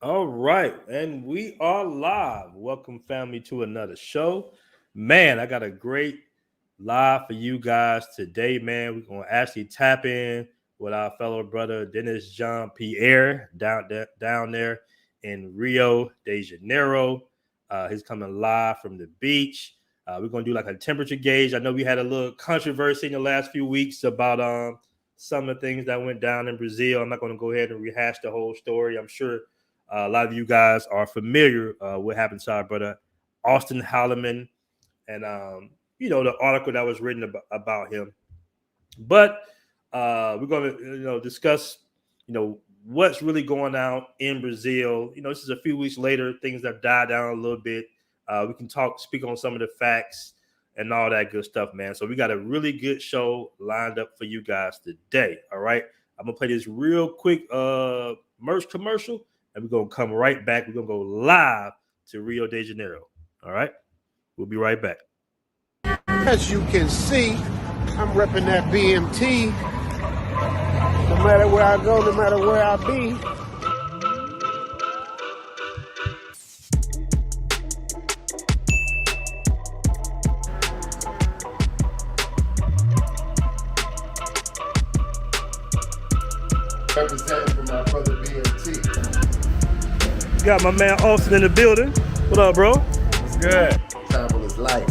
All right, and we are live. Welcome, family, to another show. Man, I got a great live for you guys today, man. We're going to actually tap in with our fellow brother, Dennis Jean Pierre, down there in Rio de Janeiro. He's coming live from the beach. We're going to do like a temperature gauge. I know we had a little controversy in the last few weeks about some of the things that went down in Brazil. I'm not going to go ahead and rehash the whole story. I'm sure a lot of you guys are familiar what happened to our brother Austin Halleman and the article that was written about him. But we're going to discuss what's really going on in Brazil. This is a few weeks later. Things have died down a little bit. We can speak on some of the facts and all that good stuff, man. So we got a really good show lined up for you guys today. All right, I'm gonna play this real quick merch commercial. And we're going to come right back. We're going to go live to Rio de Janeiro. All right? We'll be right back. As you can see, I'm repping that BMT. No matter where I go, no matter where I be. Representing for my brother BMT. Got my man Austin in the building. What up, bro? What's good? Travel is life.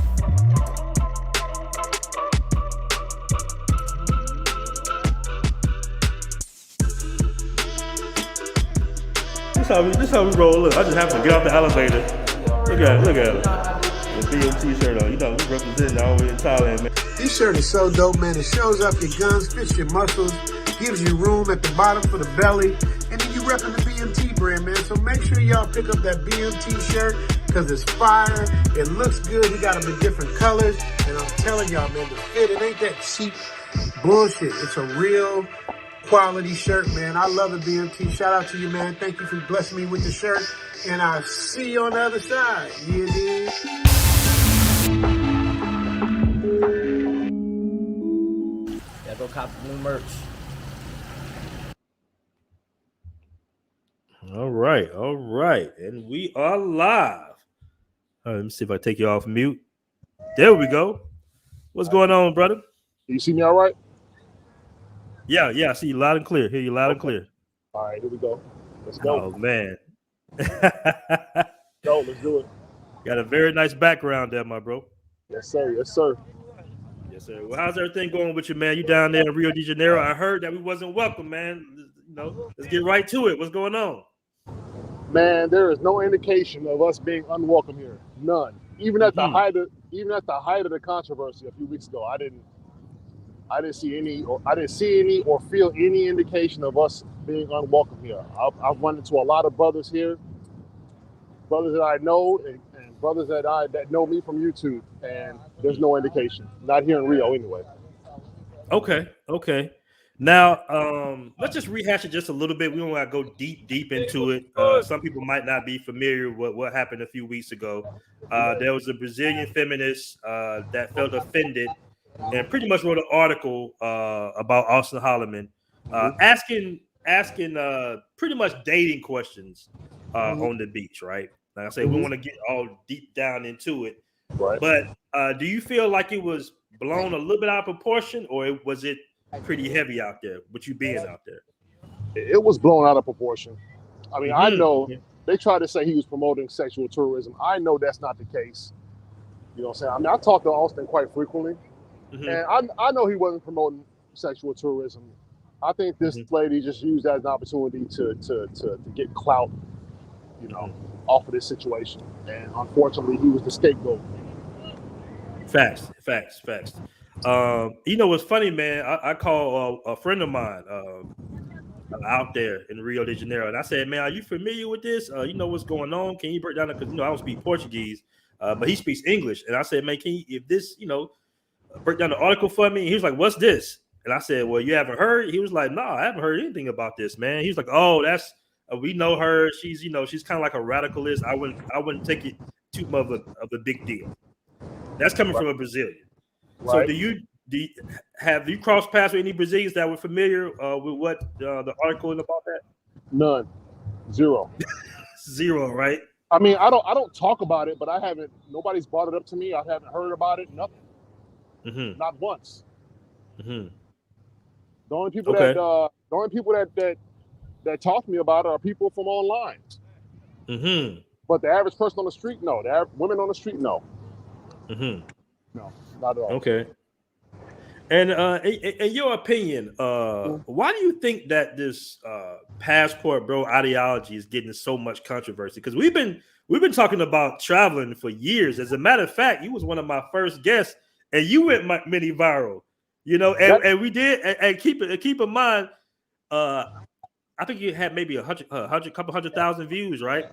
This how we roll. Look, I just have to get off the elevator. Look at it. The BMT shirt on. We representing all the way in Thailand, man. This shirt is so dope, man. It shows off your guns, fits your muscles, gives you room at the bottom for the belly. And then you repping the BMT brand, man. So make sure y'all pick up that BMT shirt because it's fire. It looks good. He got them in different colors. And I'm telling y'all, man, the fit, it ain't that cheap bullshit. It's a real quality shirt, man. I love it, BMT. Shout out to you, man. Thank you for blessing me with the shirt. And I'll see you on the other side. Yeah, dude. cop the new merch. All right, and we are live. All right, let me see if I take you off mute. There we go. What's going on, brother? You see me all right? Yeah, I see you loud and clear. Hear you loud and clear. All right, here we go. Let's go. Oh man. Go, let's do it. Got a very nice background there, my bro. Yes, sir. Yes, sir. Yes, sir. Well, how's everything going with you, man? You down there in Rio de Janeiro? I heard that we wasn't welcome, man. You know, let's get right to it. What's going on? Man, there is no indication of us being unwelcome here. None. Even at the height of the controversy a few weeks ago, I didn't see any or feel any indication of us being unwelcome here. I've run into a lot of brothers here, brothers that I know and brothers that know me from YouTube, and there's no indication. Not here in Rio, anyway. Okay. Now, let's just rehash it just a little bit. We don't want to go deep into it. Some people might not be familiar with what happened a few weeks ago. There was a Brazilian feminist that felt offended and pretty much wrote an article about Austin Holloman, asking pretty much dating questions on the beach, right? Like I say, we want to get all deep down into it. Right. But do you feel like it was blown a little bit out of proportion, or was it pretty heavy out there with you being out there? It was blown out of proportion. I mean, I know they tried to say he was promoting sexual tourism. I know that's not the case. You know what I'm saying? I mean, I talk to Austin quite frequently, and I know he wasn't promoting sexual tourism. I think this lady just used that as an opportunity to get clout, you know, off of this situation. And unfortunately, he was the scapegoat. Facts. You know what's funny, man? I call a friend of mine out there in Rio de Janeiro, and I said, "Man, are you familiar with this? You know what's going on? Can you break down it? Because I don't speak Portuguese, but he speaks English." And I said, "Man, can you, if this, break down the article for me?" And he was like, "What's this?" And I said, "Well, you haven't heard?" He was like, "No, I haven't heard anything about this, man." He was like, "Oh, that's we know her. She's she's kind of like a radicalist. I wouldn't take it too much of a big deal." That's coming from a Brazilian. Right. So have you crossed paths with any Brazilians that were familiar with what the article is about that? None. Zero. Zero, right? I mean, I don't talk about it, but I haven't. Nobody's brought it up to me. I haven't heard about it. Nothing. Not once. The only people that talk to me about it are people from online. But the average person on the street, no. The women on the street, no. No, not at all. Okay. And in your opinion, why do you think that this passport bro ideology is getting so much controversy? Because we've been talking about traveling for years. As a matter of fact, you was one of my first guests, and you went mini viral. And we did. And keep in mind, I think you had maybe a couple 100,000 views, right?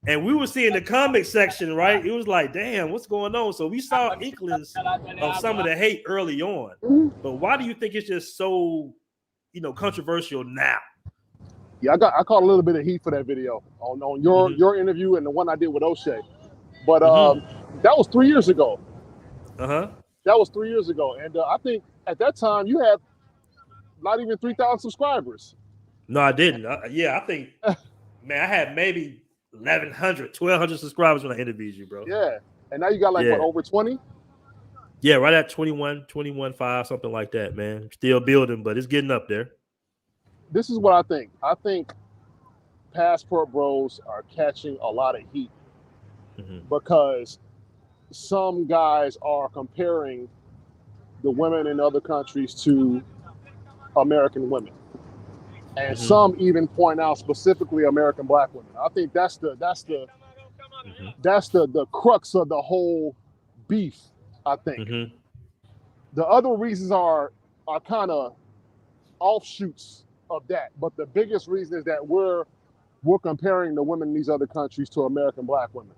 And we were seeing the comment section, right? It was like, damn, what's going on? So we saw inklings of some of the hate early on. But why do you think it's just so, controversial now? Yeah, I caught a little bit of heat for that video on your interview and the one I did with O'Shea. But that was 3 years ago. That was 3 years ago. And I think at that time you had not even 3,000 subscribers. No, I didn't. I think, man, I had maybe 1,200 subscribers when I interviewed you, bro. Yeah. And now you got what, over 20? Yeah, right at 21.5, something like that, man. Still building, but it's getting up there. This is what I think. I think passport bros are catching a lot of heat because some guys are comparing the women in other countries to American women. And some even point out specifically American black women. I think that's the crux of the whole beef, I think. The other reasons are kind of offshoots of that, but the biggest reason is that we're comparing the women in these other countries to American black women.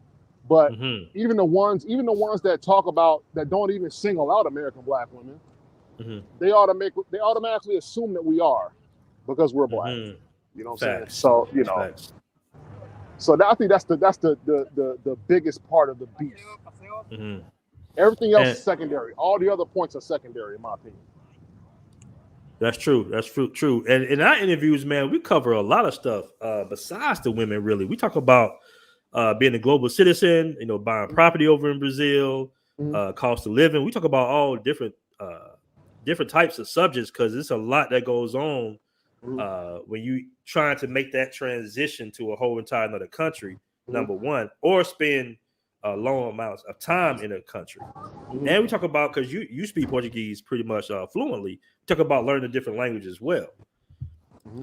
But even the ones that talk about that don't even single out American black women, they automatically assume that we are. Because we're black, you know what I'm saying? So so I think that's the biggest part of the beef. Everything else is secondary. All the other points are secondary, in my opinion. That's true. That's true. And in our interviews, man, we cover a lot of stuff besides the women. Really, we talk about being a global citizen. Buying property over in Brazil, cost of living. We talk about all different types of subjects because it's a lot that goes on when you trying to make that transition to a whole entire another country. Number one, or spend long amounts of time in a country. And we talk about, because you speak Portuguese pretty much fluently, talk about learning a different language as well.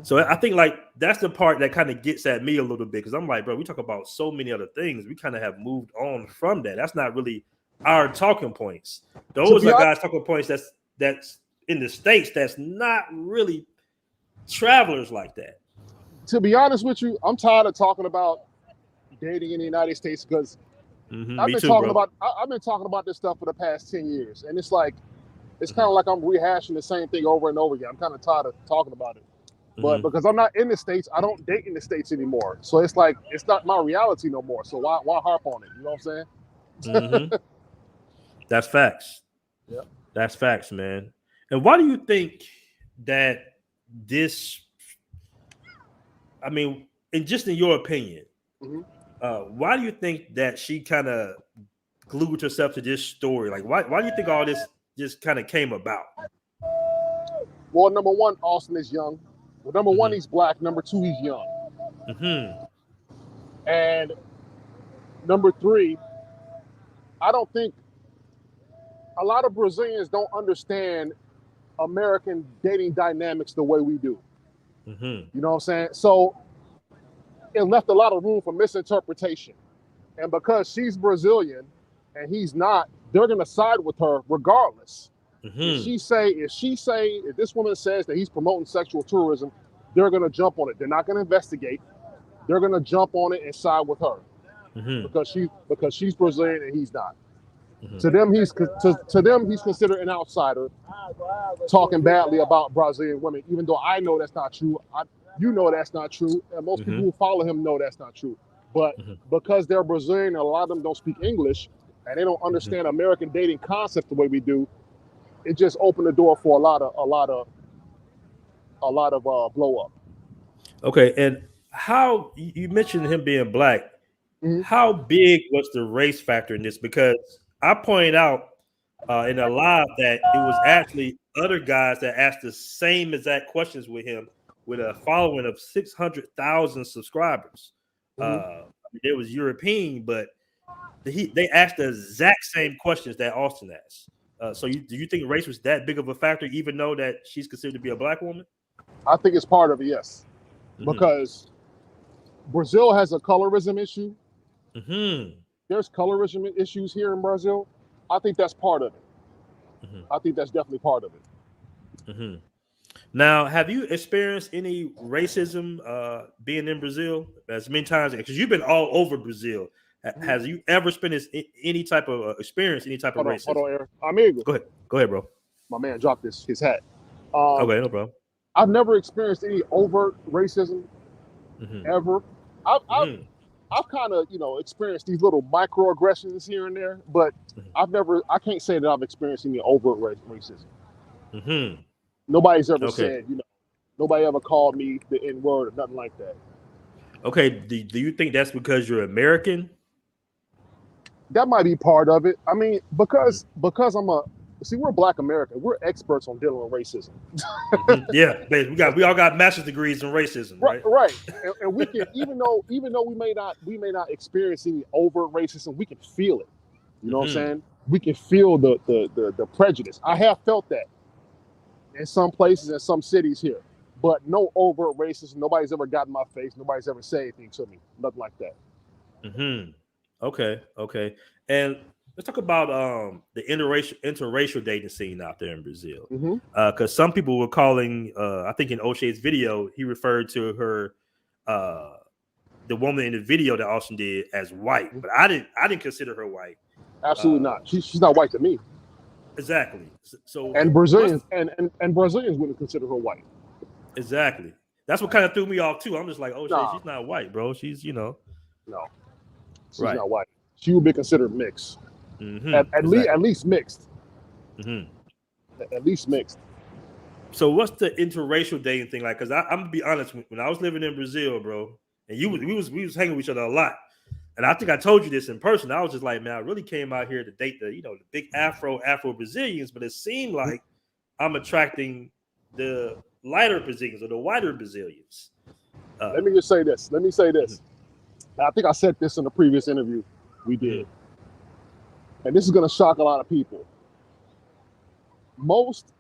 So I think like that's the part that kind of gets at me a little bit, because I'm like, bro, we talk about so many other things. We kind of have moved on from that. That's not really our talking points. Those are guys talking points that's in the States that's not really travelers like that. To be honest with you, I'm tired of talking about dating in the United States because I've been talking about this stuff for the past 10 years. And it's like, it's kind of like I'm rehashing the same thing over and over again. I'm kind of tired of talking about it. But because I'm not in the States, I don't date in the States anymore. So it's like, it's not my reality no more. So why harp on it? You know what I'm saying? That's facts. Yeah. That's facts, man. And why do you think that this, I mean, and just in your opinion, why do you think that she kind of glued herself to this story? Like, why do you think all this just kind of came about? Well, number one, Austin is young. Well, number one, he's black. Number two, he's young. And number three, I don't think a lot of Brazilians don't understand American dating dynamics the way we do. You know what I'm saying? So it left a lot of room for misinterpretation. And because she's Brazilian and he's not, they're going to side with her regardless. If this woman says that he's promoting sexual tourism, they're going to jump on it. They're not going to investigate. They're going to jump on it and side with her because she's Brazilian and he's not. To them, he's considered an outsider, talking badly about Brazilian women, even though I know that's not true. You know that's not true, and most people who follow him know that's not true. But because they're Brazilian, and a lot of them don't speak English, and they don't understand American dating concept the way we do, it just opened the door for a lot of blow up. Okay, and how you mentioned him being black? How big was the race factor in this? Because I pointed out in a live that it was actually other guys that asked the same exact questions with him, with a following of 600,000 subscribers. It was European, but they asked the exact same questions that Austin asked. So do you think race was that big of a factor, even though that she's considered to be a black woman? I think it's part of it, yes. Because Brazil has a colorism issue. There's colorism issues here in Brazil. I think that's part of it. I think that's definitely part of it. Now, have you experienced any racism being in Brazil as many times? Because you've been all over Brazil. Has you ever experienced any type of racism? Hold on, Aaron. Amigo. Go ahead, bro. My man dropped his hat. Okay, no problem. I've never experienced any overt racism ever. I've kind of, experienced these little microaggressions here and there, but I can't say that I've experienced any overt racism. Nobody's ever said, nobody ever called me the N-word or nothing like that. Okay, do you think that's because you're American? That might be part of it. I mean, because we're Black American. We're experts on dealing with racism. Yeah, we all got master's degrees in racism, right? Right. And we can, even though we may not experience any overt racism, we can feel it. You know what I'm saying? We can feel the prejudice. I have felt that in some places and some cities here, but no overt racism. Nobody's ever got in my face. Nobody's ever said anything to me. Nothing like that. Okay. And let's talk about the interracial dating scene out there in Brazil. Because some people were calling, I think in O'Shea's video, he referred to her, the woman in the video that Austin did, as white. But I didn't consider her white. Absolutely not. She's not white to me. Exactly. So and Brazilians and Brazilians wouldn't consider her white. Exactly. That's what kind of threw me off too. I'm just like, she's not white, bro. She's No, she's not white. She would be considered mixed. At least mixed. At least mixed. So what's the interracial dating thing like? Because I'm gonna be honest, when I was living in Brazil, bro, and we was hanging with each other a lot, and I think I told you this in person. I was just like, man, I really came out here to date the big Afro Brazilians, but it seemed like I'm attracting the lighter Brazilians or the whiter Brazilians. Let me just say this. Mm-hmm. I think I said this in the previous interview we did, and this is going to shock a lot of people. Most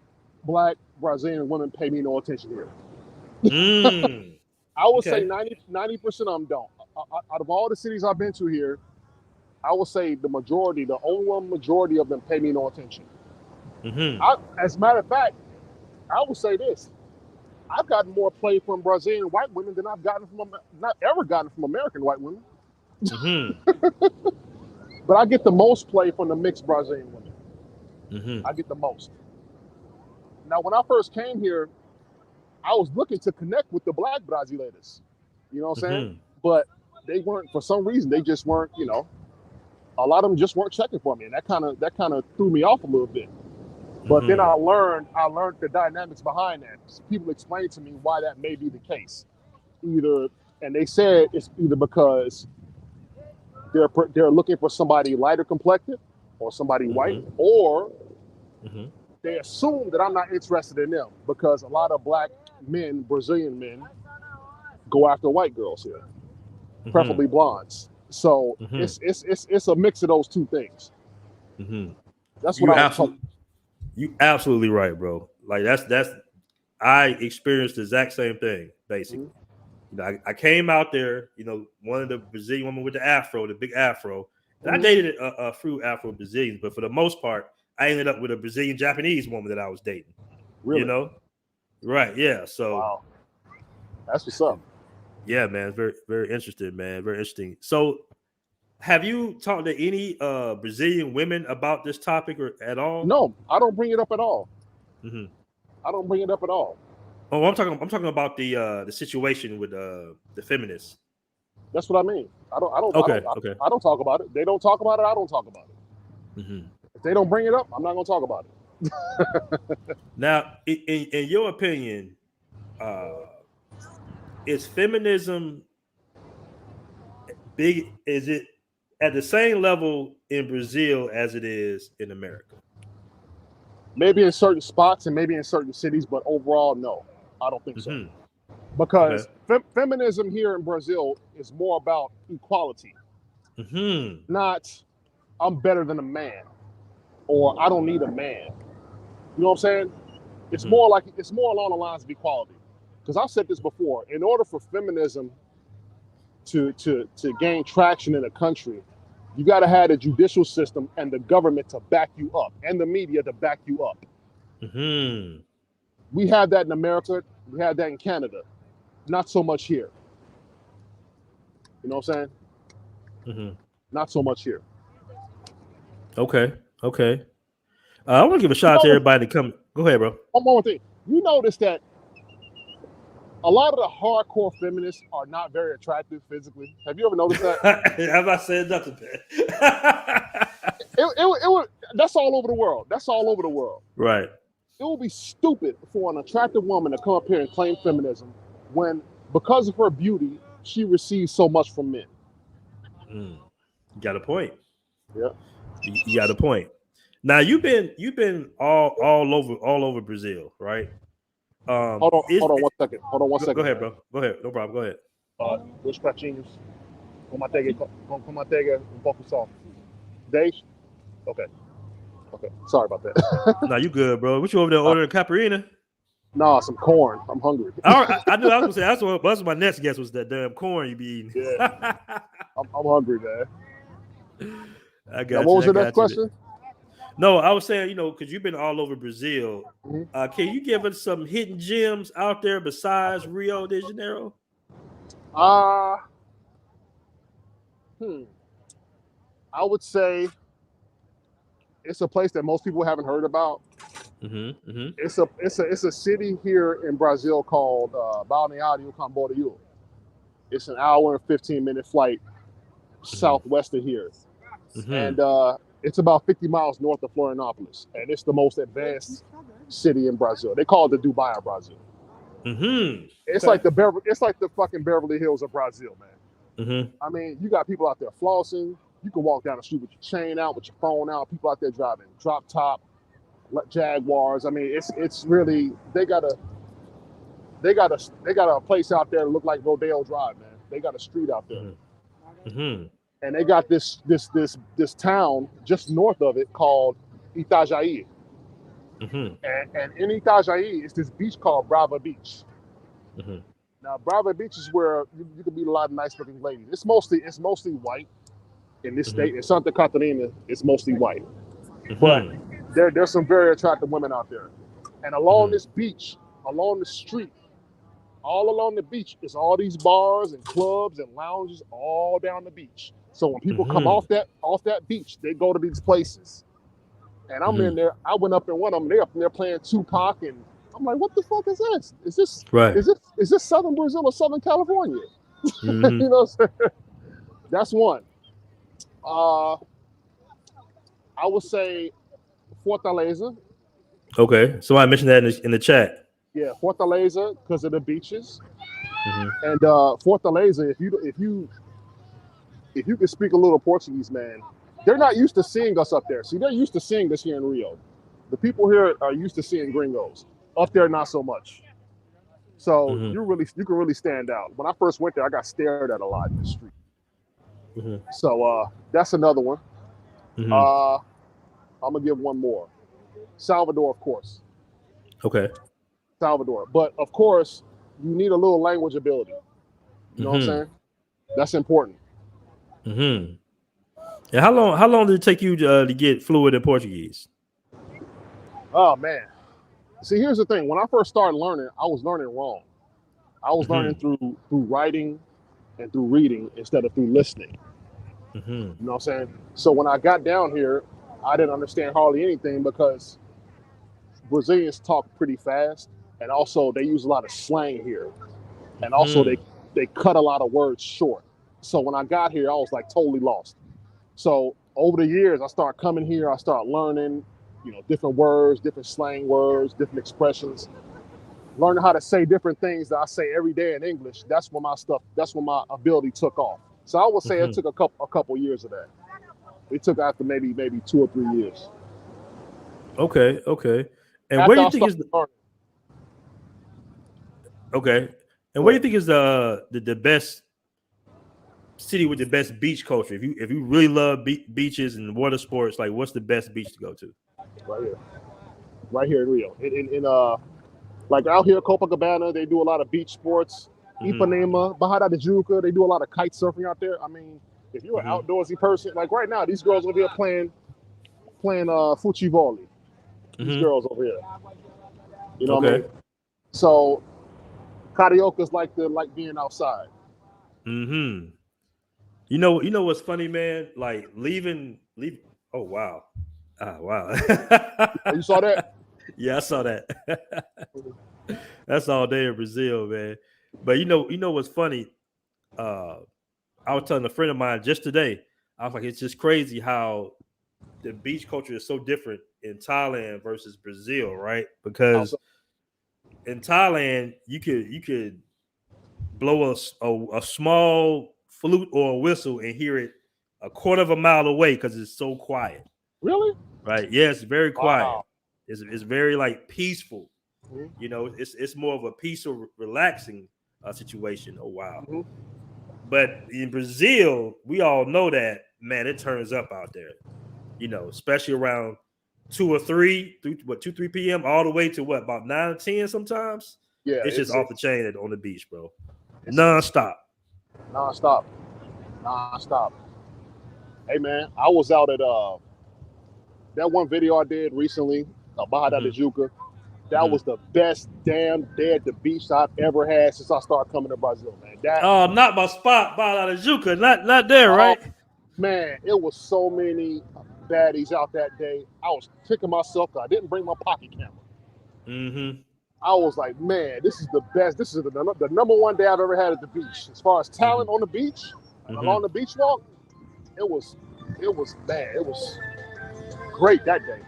Black Brazilian women pay me no attention here. I would say 90% of them don't. Out of all the cities I've been to here, I would say the overwhelming majority of them pay me no attention. Mm-hmm. As a matter of fact, I would say this. I've gotten more play from Brazilian white women than I've not ever gotten from American white women. Mm-hmm. But I get the most play from the mixed Brazilian women. Mm-hmm. I get the most. Now, when I first came here, I was looking to connect with the Black Brasileiras. You know what I'm saying? But they weren't, for some reason, they just weren't, a lot of them just weren't checking for me. And that kind of threw me off a little bit. But then I learned the dynamics behind that. People explained to me why that may be the case. And they said it's either because they're looking for somebody lighter complected or somebody white, or they assume that I'm not interested in them because a lot of Black men, Brazilian men, go after white girls here, preferably blondes. So it's a mix of those two things. That's what you absolutely right, bro. Like that's I experienced the exact same thing, basically. I came out there, one of the Brazilian women with the big afro, and I dated a few Afro Brazilians, but for the most part, I ended up with a Brazilian Japanese woman that I was dating. Really? Right? Yeah. So wow, that's what's up. Yeah, man. Very, very interesting, man. Very interesting. So, have you talked to any Brazilian women about this topic or at all? No, I don't bring it up at all. I don't bring it up at all. Oh, I'm talking about the situation with the feminists. That's what I mean. I don't talk about it. They don't talk about it. I don't talk about it. If they don't bring it up, I'm not going to talk about it. Now, in your opinion, is feminism big? Is it at the same level in Brazil as it is in America? Maybe in certain spots and maybe in certain cities, but overall, no, I don't think so. Because feminism here in Brazil is more about equality, not I'm better than a man or I don't need a man. You know what I'm saying? It's more along the lines of equality. Because I've said this before, in order for feminism to gain traction in a country, you got to have the judicial system and the government to back you up and the media to back you up. We have that in America. We have that in Canada. Not so much here. You know what I'm saying? Not so much here. Okay. I want to give a shout out to everybody to come. Go ahead, bro. One more thing. You notice that a lot of the hardcore feminists are not very attractive physically. Have you ever noticed that? Have I said nothing? That's all over the world. That's all over the world. Right. It would be stupid for an attractive woman to come up here and claim feminism when, because of her beauty, she receives so much from men. You got a point. Yeah. You got a point. Now you've been all over Brazil, right? Hold on one second. Go ahead, bro. Go ahead. No problem. Go ahead. Dois pratinhos com manteiga pouco sal. 10? Okay. Sorry about that. No, you good, bro. What you over there ordering caparina? No, some corn. I'm hungry. I knew I was gonna say that's my next guess was that damn corn you be eating. Yeah. I'm hungry, man. I got. What was the next question? No, I was saying, because you've been all over Brazil. Can you give us some hidden gems out there besides Rio de Janeiro? I would say it's a place that most people haven't heard about. It's a city here in Brazil called Balneário Camboriú. It's an hour and 15-minute flight southwest of here, and it's about 50 miles north of Florianopolis, and it's the most advanced city in Brazil. They call it the Dubai of Brazil. It's like the fucking Beverly Hills of Brazil, man. I mean, you got people out there flossing. You can walk down the street with your chain out, with your phone out. People out there driving drop top Jaguars. I mean, it's really they got a place out there that look like Rodeo Drive, man. They got a street out there, and they got this town just north of it called Itajaí. And in Itajaí is this beach called Brava Beach. Now, Brava Beach is where you can meet a lot of nice looking ladies. It's mostly white in this state. In Santa Catarina, it's mostly white. But there's some very attractive women out there. And along this beach, along the street, all along the beach, is all these bars and clubs and lounges all down the beach. So when people come off that beach, they go to these places. And I'm in there. I went up in one of them. They're up there playing Tupac, and I'm like, "What the fuck is this? Is this Southern Brazil or Southern California?" You know what I'm saying? That's one. I would say Fortaleza. Okay, so I mentioned that in the chat. Yeah, Fortaleza because of the beaches, and Fortaleza. If you can speak a little Portuguese, man. They're not used to seeing us up there. See, they're used to seeing us here in Rio. The people here are used to seeing gringos. Up there, not so much. So you can really stand out. When I first went there, I got stared at a lot in the street. So that's another one. I'm gonna give one more. Salvador, of course. Okay. Salvador, but of course, you need a little language ability. You know what I'm saying? That's important. And how long did it take you to get fluent in Portuguese? Oh man. See, here's the thing. When I first started learning, I was learning wrong. I was learning through writing and through reading instead of through listening. You know what I'm saying? So when I got down here, I didn't understand hardly anything because Brazilians talk pretty fast, and also they use a lot of slang here. And also they cut a lot of words short. So when I got here, I was like totally lost. So over the years, I started coming here. I started learning, different words, different slang words, different expressions. Learning how to say different things that I say every day in English. That's when my ability took off. So I would say it took a couple years of that. It took after maybe 2 or 3 years. Okay. And where do you think is the best city with the best beach culture? If you really love beaches and water sports, like what's the best beach to go to? Right here in Rio. In like out here, Copacabana, they do a lot of beach sports. Ipanema, Barra da Tijuca, they do a lot of kite surfing out there. I mean, if you're an outdoorsy person, like right now, these girls over here playing futebol. These girls over here. You know what I mean? So Cariocas like being outside. You know what's funny, man? Like leave. Oh wow. Wow. You saw that? Yeah, I saw that. That's all day in Brazil, man. But you know what's funny? I was telling a friend of mine just today. I was like, it's just crazy how the beach culture is so different in Thailand versus Brazil, right? Because in Thailand, you could blow a small flute or a whistle and hear it a quarter of a mile away because it's so quiet. Really? Right? Yeah, it's very quiet. Wow. It's very like peaceful. It's more of a peaceful, relaxing situation. Oh wow. But in Brazil, we all know that, man, it turns up out there. Especially around 2 or 3 p.m. all the way to about 9 or 10 sometimes. Yeah, it's just off the chain on the beach, bro. Non-stop. Hey man, I was out at that one video I did recently, Barra da Tijuca. That was the best damn day at the beach I've ever had since I started coming to Brazil, man. Not my spot, Barra da Tijuca, not there, right? Man, it was so many baddies out that day. I was kicking myself because I didn't bring my pocket camera. I was like, man, this is the best. This is the number one day I've ever had at the beach. As far as talent on the beach, along the beach walk, it was bad. It was great that day.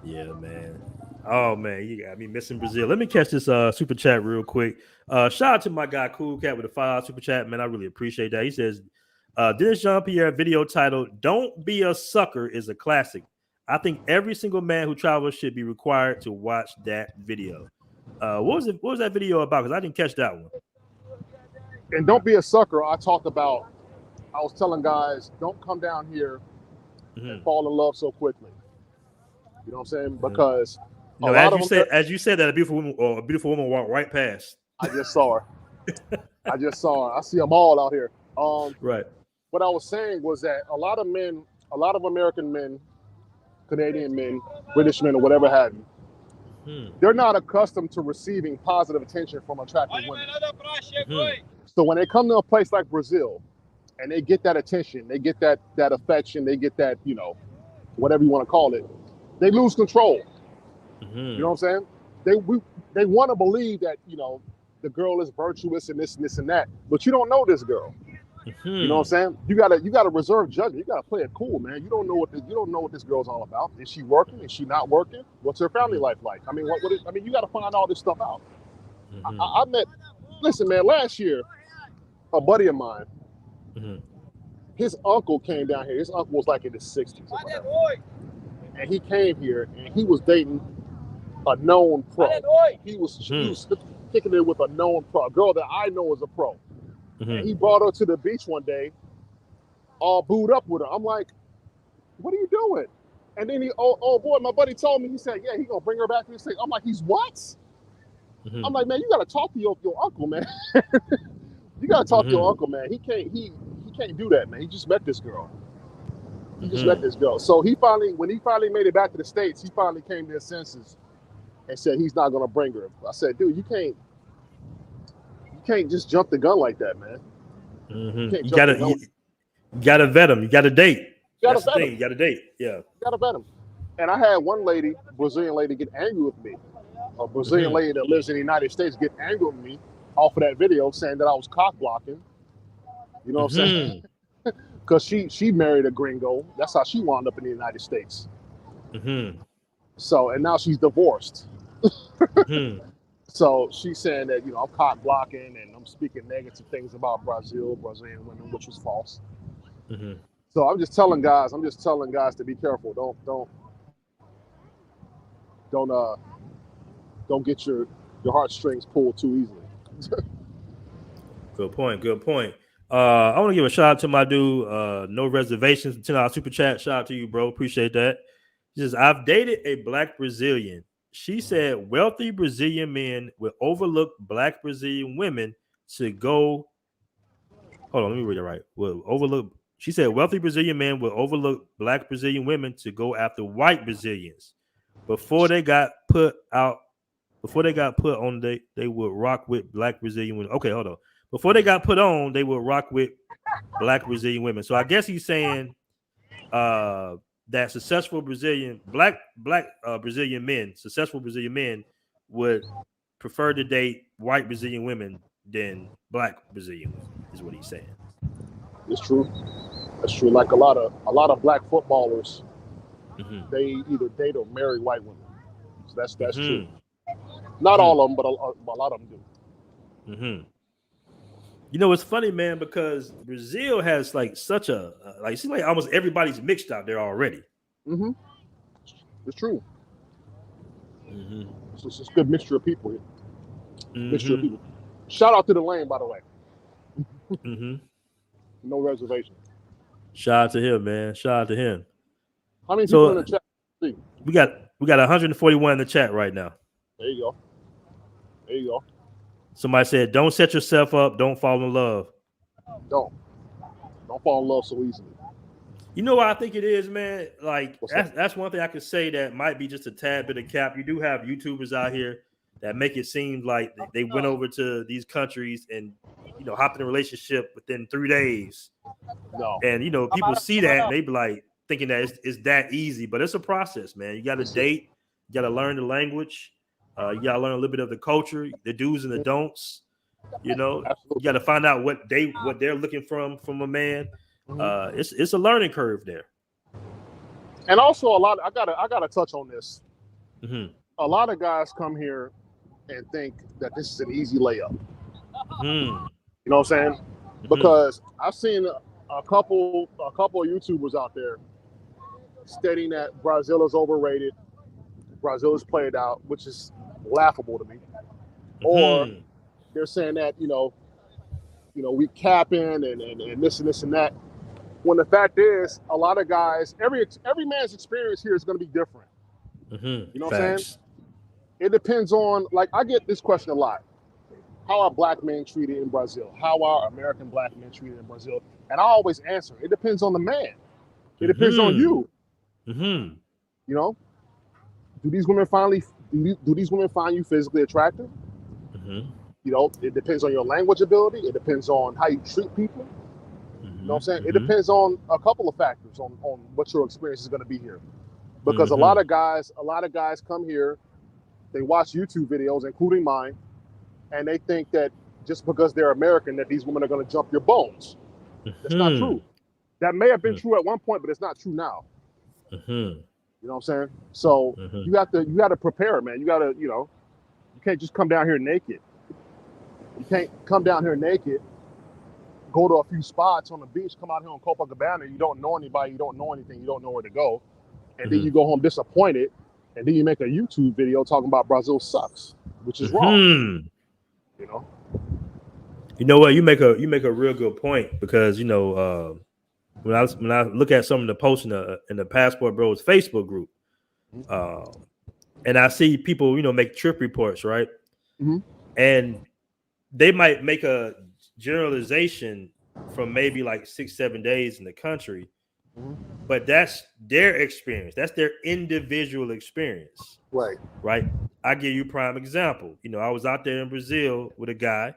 Yeah, man. Oh man, you got me missing Brazil. Let me catch this super chat real quick. Shout out to my guy Cool Cat with a $5 super chat, man. I really appreciate that. He says, Dennis Jean-Pierre video titled "Don't Be a Sucker" is a classic. I think every single man who travels should be required to watch that video. What was that video about? Because I didn't catch that one. And don't be a sucker. I was telling guys, don't come down here and fall in love so quickly. You know what I'm saying? Because as you said that a beautiful woman walked right past. I just saw her. I see them all out here. Right. What I was saying was that a lot of American men, Canadian men, British men, or whatever have you, they're not accustomed to receiving positive attention from attractive women. So when they come to a place like Brazil and they get that attention, they get that affection, they get that, whatever you want to call it, they lose control. You know what I'm saying? They want to believe that, the girl is virtuous and this and that, but you don't know this girl. You know what I'm saying? You gotta reserve judgment. You gotta play it cool, man. You don't know what this girl's all about. Is she working? Is she not working? What's her family life like? I mean, you gotta find all this stuff out. Listen, man, last year, a buddy of mine, his uncle came down here. His uncle was like in his 60s or whatever. And he came here and he was dating a known pro. He was kicking it with a known pro, a girl that I know is a pro. And he brought her to the beach one day, all booed up with her. I'm like, what are you doing? And then oh boy, my buddy told me, he said, yeah, he gonna bring her back to the state. I'm like, he's what? I'm like, man, you gotta talk to your uncle, man. You gotta talk to your uncle, man. He can't do that, man. He just met this girl. So when he finally made it back to the States, he finally came to his senses and said he's not gonna bring her. I said, dude, you can't just jump the gun like that, man. You gotta vet him. You gotta date. You gotta date. Yeah. You gotta vet him. And I had one lady, Brazilian lady, get angry with me. A Brazilian lady that lives in the United States get angry with me off of that video, saying that I was cock blocking. You know what I'm saying? Because she married a gringo. That's how she wound up in the United States. So, and now she's divorced. So she's saying that, I'm cock blocking and I'm speaking negative things about Brazilian women, which was false. So I'm just telling guys to be careful. Don't get your heartstrings pulled too easily. Good point. I want to give a shout out to my dude, No Reservations, $10 super chat. Shout out to you, bro. Appreciate that. He says, I've dated a black Brazilian. She said wealthy Brazilian men will overlook black Brazilian women to go. Hold on, let me read it right. She said wealthy Brazilian men will overlook black Brazilian women to go after white Brazilians. Before they got put on, they would rock with black Brazilian women. Okay, hold on. Before they got put on, they would rock with black Brazilian women. So I guess he's saying that successful Brazilian successful Brazilian men would prefer to date white Brazilian women than black Brazilian women, is what he's saying. It's true. That's true. Like a lot of black footballers, they either date or marry white women. So that's true. Not all of them, but a lot of them do. It's funny, man, because Brazil has like such a it seems like almost everybody's mixed out there already. It's true. It's a good mixture of people here. Mixture of people. Shout out to the lane, by the way. No reservation. Shout out to him, man. Shout out to him. How many people in the chat? We got 141 in the chat right now. There you go. Somebody said, "Don't set yourself up. Don't fall in love." Don't fall in love so easily. You know what I think it is, man? Like that's one thing I could say that might be just a tad bit of cap. You do have YouTubers out here that make it seem like they went over to these countries and hopped in a relationship within 3 days. No. And people see that and they be like thinking that it's that easy, but it's a process, man. You got to date, you got to learn the language. You gotta learn a little bit of the culture, the do's and the don'ts. You got to find out what they're looking from a man. It's a learning curve there. And also I gotta touch on this. A lot of guys come here and think that this is an easy layup. You know what I'm saying? Because I've seen a couple of YouTubers out there stating that Brazil is overrated, Brazil is played out, which is laughable to me. Or they're saying that we capping and this and this and that. When the fact is, a lot of guys, every man's experience here is going to be different. You know what I'm saying? It depends on, like, I get this question a lot. How are black men treated in Brazil? How are American black men treated in Brazil? And I always answer, it depends on the man. It depends on you. You know, do these women find you physically attractive? You know, it depends on your language ability. It depends on how you treat people. You know what I'm saying? It depends on a couple of factors on what your experience is going to be here. Because a lot of guys come here, they watch YouTube videos, including mine, and they think that just because they're American, that these women are going to jump your bones. That's not true. That may have been true at one point, but it's not true now. You know what I'm saying? So you have to prepare, man. You got to, you can't just come down here naked. You can't come down here naked, go to a few spots on the beach, come out here on Copacabana, you don't know anybody, you don't know anything, you don't know where to go, and then you go home disappointed, and then you make a YouTube video talking about Brazil sucks, which is wrong. You know what? You make a real good point, because when I look at some of the posts in the Passport Bros Facebook group, and I see people make trip reports, right? And they might make a generalization from maybe like 6-7 days in the country, but that's their experience. That's their individual experience. Right. I give you a prime example. I was out there in Brazil with a guy,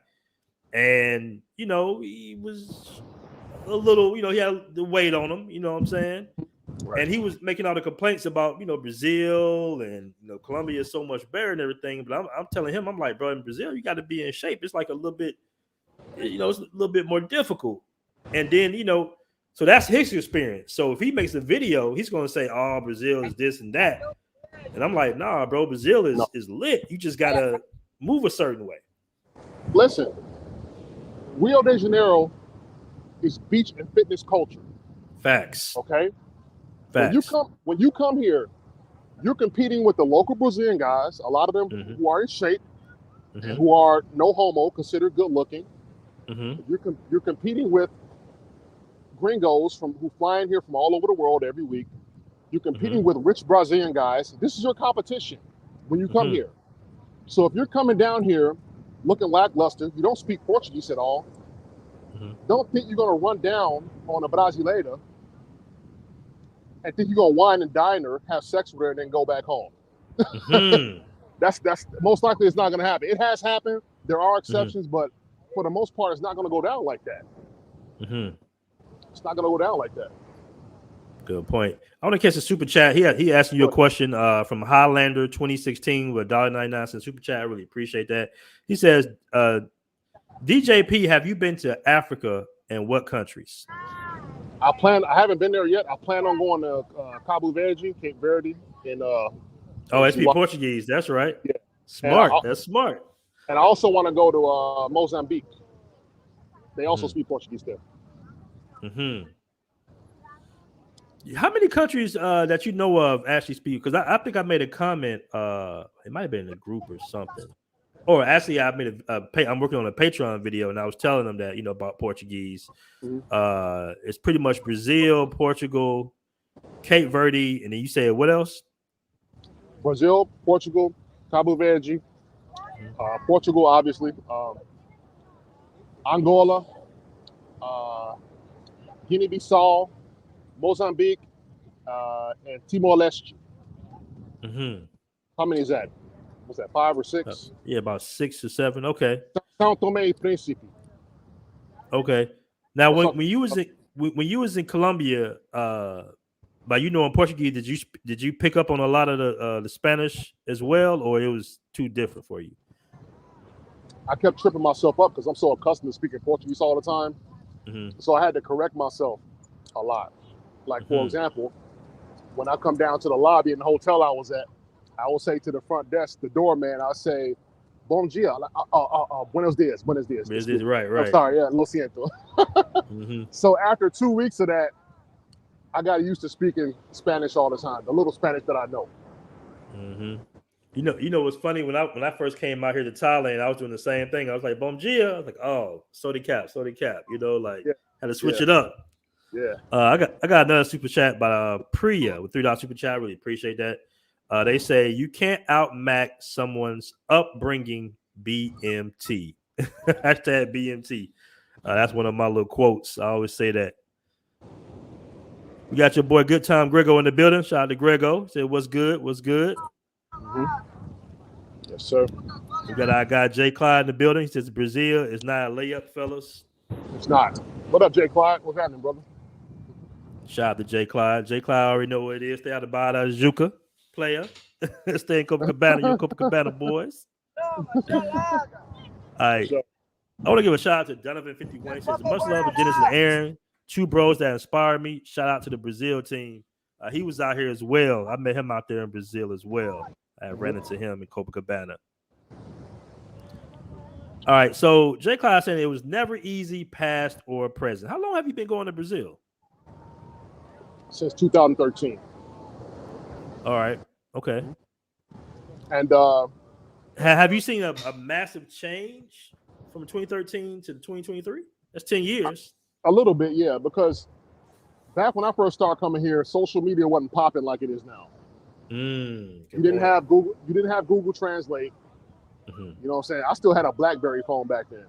and he was a little, he had the weight on him, you know what I'm saying? And he was making all the complaints about, Brazil and Colombia is so much better and everything. But I'm telling him, I'm like, bro, in Brazil, you got to be in shape. It's like a little bit, it's a little bit more difficult. And then, so that's his experience. So if he makes a video, he's going to say, oh, Brazil is this and that. And I'm like, nah, bro, Brazil is lit. You just got to move a certain way. Listen, Rio de Janeiro is beach and fitness culture. Facts. Okay? Facts. When you come here, you're competing with the local Brazilian guys, a lot of them who are in shape and who are no homo, considered good looking. You're competing with gringos who fly in here from all over the world every week. You're competing with rich Brazilian guys. This is your competition when you come here. So if you're coming down here looking lackluster, you don't speak Portuguese at all, don't think you're going to run down on a Brasileira and think you're going to wine and dine her, have sex with her, and then go back home. That's most likely it's not going to happen. It has happened. There are exceptions, but for the most part, it's not going to go down like that. It's not going to go down like that. Good point. I want to catch a super chat. He asked you a question from Highlander 2016 with $1.99 super chat. I really appreciate that. He says, DJP, have you been to Africa, and what countries? I haven't been there yet. I plan on going to Cabo Verde, Cape Verde, and SP Portuguese. That's right. Yeah. Smart. That's smart. And I also want to go to Mozambique. They also speak Portuguese there. How many countries that you know of actually speak? Because I think I made a comment. It might have been in a group or something. Or actually, I made I'm working on a Patron video, and I was telling them that about Portuguese. It's pretty much Brazil, Portugal, Cape Verde, and then you said what else? Brazil, Portugal, Cabo Verde, Portugal, obviously, Angola, Guinea-Bissau, Mozambique, and Timor-Leste. How many is that? What's that, 5 or 6? Yeah, about 6 or 7. Okay. São Tomé e Príncipe. Okay. Now, when you was in Colombia, by in Portuguese, did you pick up on a lot of the Spanish as well, or it was too different for you? I kept tripping myself up because I'm so accustomed to speaking Portuguese all the time. So I had to correct myself a lot. Like, for example, when I come down to the lobby in the hotel I was at, I will say to the front desk, the doorman, I'll say, "Bom dia." Buenos dias. Right. I'm sorry, lo siento. So after 2 weeks of that, I got used to speaking Spanish all the time, the little Spanish that I know. You know what's funny, when I first came out here to Thailand, I was doing the same thing. I was like, "Bom dia." I was like, "Oh, sorry cap." You know, like had to switch it up. Yeah. I got another super chat by Priya with $3 super chat. Really appreciate that. They say you can't outmax someone's upbringing. BMT. Hashtag BMT. That's one of my little quotes. I always say that. We got your boy Good Time Grego in the building. Shout out to Grego. Said what's good? What's good? Yes, sir. We got our guy Jay Clyde in the building. He says Brazil is not a layup, fellas. It's not. What up, Jay Clyde? What's happening, brother? Shout out to Jay Clyde. Jay Clyde already know what it is. Stay out of Bada Juca player. Stay in Copacabana, you Copacabana boys. All right. I want to give a shout out to Donovan51. He says, much love to Dennis and Aaron, two bros that inspired me. Shout out to the Brazil team. He was out here as well. I met him out there in Brazil as well. I ran into him in Copacabana. All right. So Jay Clyde saying it was never easy, past or present. How long have you been going to Brazil? Since 2013. All right. Okay. And have you seen a massive change from 2013 to 2023? That's 10 years. A little bit, yeah, because back when I first started coming here, social media wasn't popping like it is now. You didn't have Google Translate. You know what I'm saying? I still had a BlackBerry phone back then.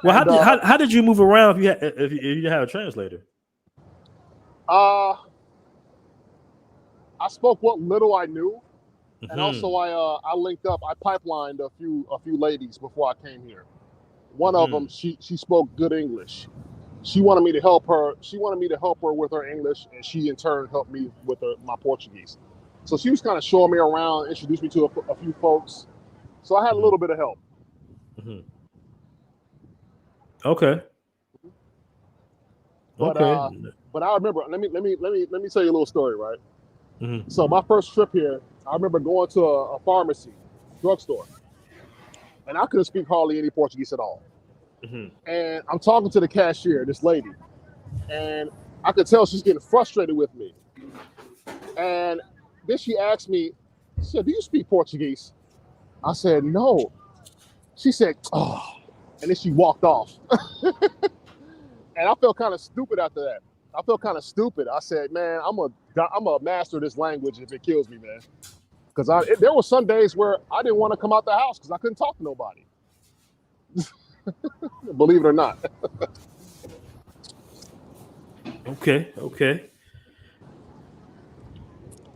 Well, how did you move around if you didn't have a translator? I spoke what little I knew, and also I linked up. I pipelined a few ladies before I came here. One of them, she spoke good English. She wanted me to help her. She wanted me to help her with her English, and she in turn helped me with my Portuguese. So she was kind of showing me around, introduced me to a few folks. So I had a little bit of help. Okay. But I remember. Let me tell you a little story, right? So my first trip here, I remember going to a pharmacy, drugstore, and I couldn't speak hardly any Portuguese at all. And I'm talking to the cashier, this lady, and I could tell she's getting frustrated with me. And then she asked me, she said, "Do you speak Portuguese?" I said, "No." She said, "Oh," and then she walked off. And I felt kind of stupid after that. I said, "Man, I'm a master this language if it kills me, man." Because there were some days where I didn't want to come out the house because I couldn't talk to nobody. Believe it or not. Okay.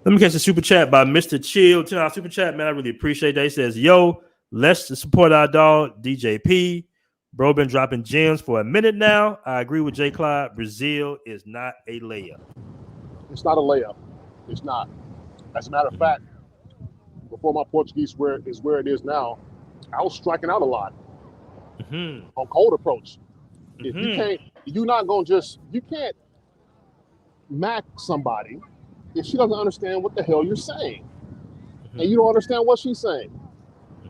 Let me catch a super chat by Mr. Chill. $10 super chat, man. I really appreciate that. He says, "Yo, let's support our dog, DJP. Bro, been dropping gems for a minute now. I agree with Jay Clyde. Brazil is not a layup." It's not a layup. It's not. As a matter of fact, before my Portuguese is where it is now, I was striking out a lot on cold approach. If you can't, you can't mac somebody if she doesn't understand what the hell you're saying, and you don't understand what she's saying,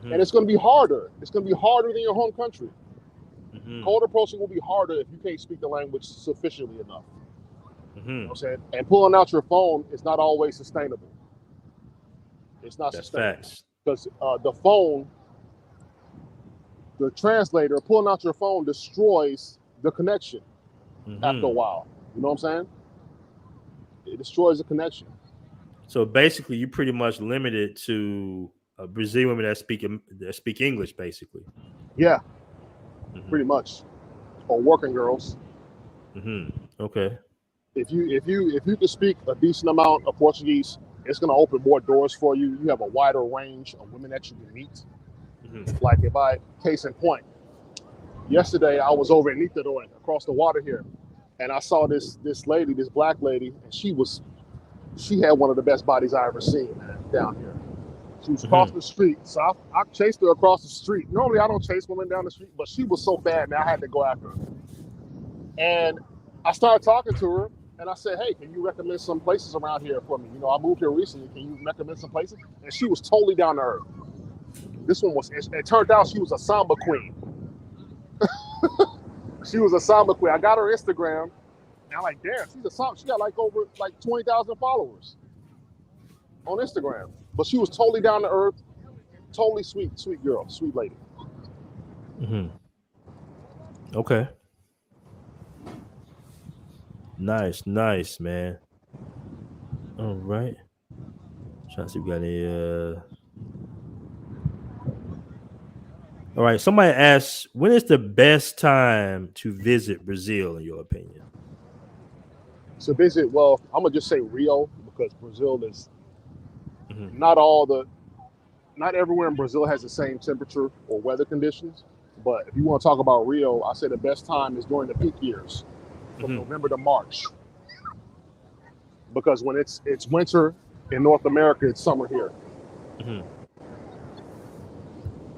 and it's going to be harder. It's going to be harder than your home country. Cold approaching will be harder if you can't speak the language sufficiently enough. You know what I'm saying? And pulling out your phone is not always sustainable. It's not sustainable. Because the phone, the translator, pulling out your phone destroys the connection after a while. You know what I'm saying? It destroys the connection. So basically, you're pretty much limited to Brazilian women that speak English, basically. Yeah, pretty much, or working girls. Okay. If you can speak a decent amount of Portuguese, it's going to open more doors for you. You have a wider range of women that you can meet. Like case in point, yesterday I was over in Niterói, across the water here, and I saw this lady, this black lady, and she had one of the best bodies I ever seen, man, down here. She was across the street, so I chased her across the street. Normally I don't chase women down the street, but she was so bad, man, I had to go after her. And I started talking to her, And I said, hey, can you recommend some places around here for me? You know, I moved here recently. Can you recommend some places? And she was totally down to earth. This one was, it turned out she was a samba queen. She was a samba queen. I got her Instagram. And I'm like, damn, she's a samba. She got like over like 20,000 followers on Instagram. But she was totally down to earth, totally sweet girl, sweet lady. Okay. Nice, man. All right. Trying to see if we got any. All right. Somebody asked, when is the best time to visit Brazil, in your opinion? So visit, well, I'm gonna just say Rio, because Brazil is not everywhere in Brazil has the same temperature or weather conditions. But if you want to talk about Rio, I say the best time is during the peak years, from November to March. Because when it's winter in North America, it's summer here.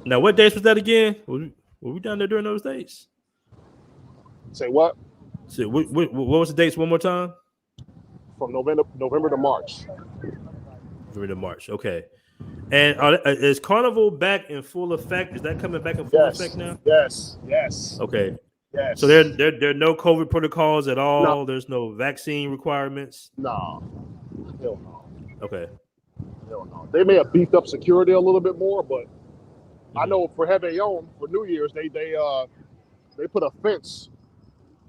Now, what dates was that again? Were we down there during those dates? Say what? So what was the dates one more time? From November to March. November to March. Okay. And is Carnival back in full effect? Is that coming back in full effect now? Yes. Okay. Yes. So there are no COVID protocols at all. No. There's no vaccine requirements. No. Hell no. Okay. Hell no. They may have beefed up security a little bit more, but I know for Réveillon, for New Year's, they put a fence,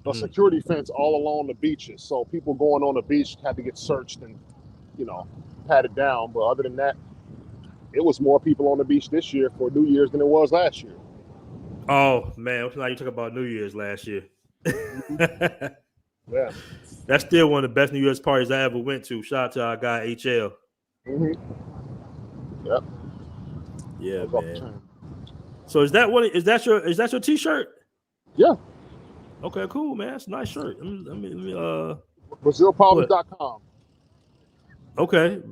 a security fence all along the beaches. So people going on the beach had to get searched and, you know, patted down. But other than that, it was more people on the beach this year for New Year's than it was last year. Oh man, now you talk about New Year's last year. Yeah. That's still one of the best New Year's parties I ever went to. Shout out to our guy HL. Yep. Yeah, man. So is that your t-shirt? Yeah. Okay, cool, man. That's a nice shirt. Let me BrazilProblems.com. Okay.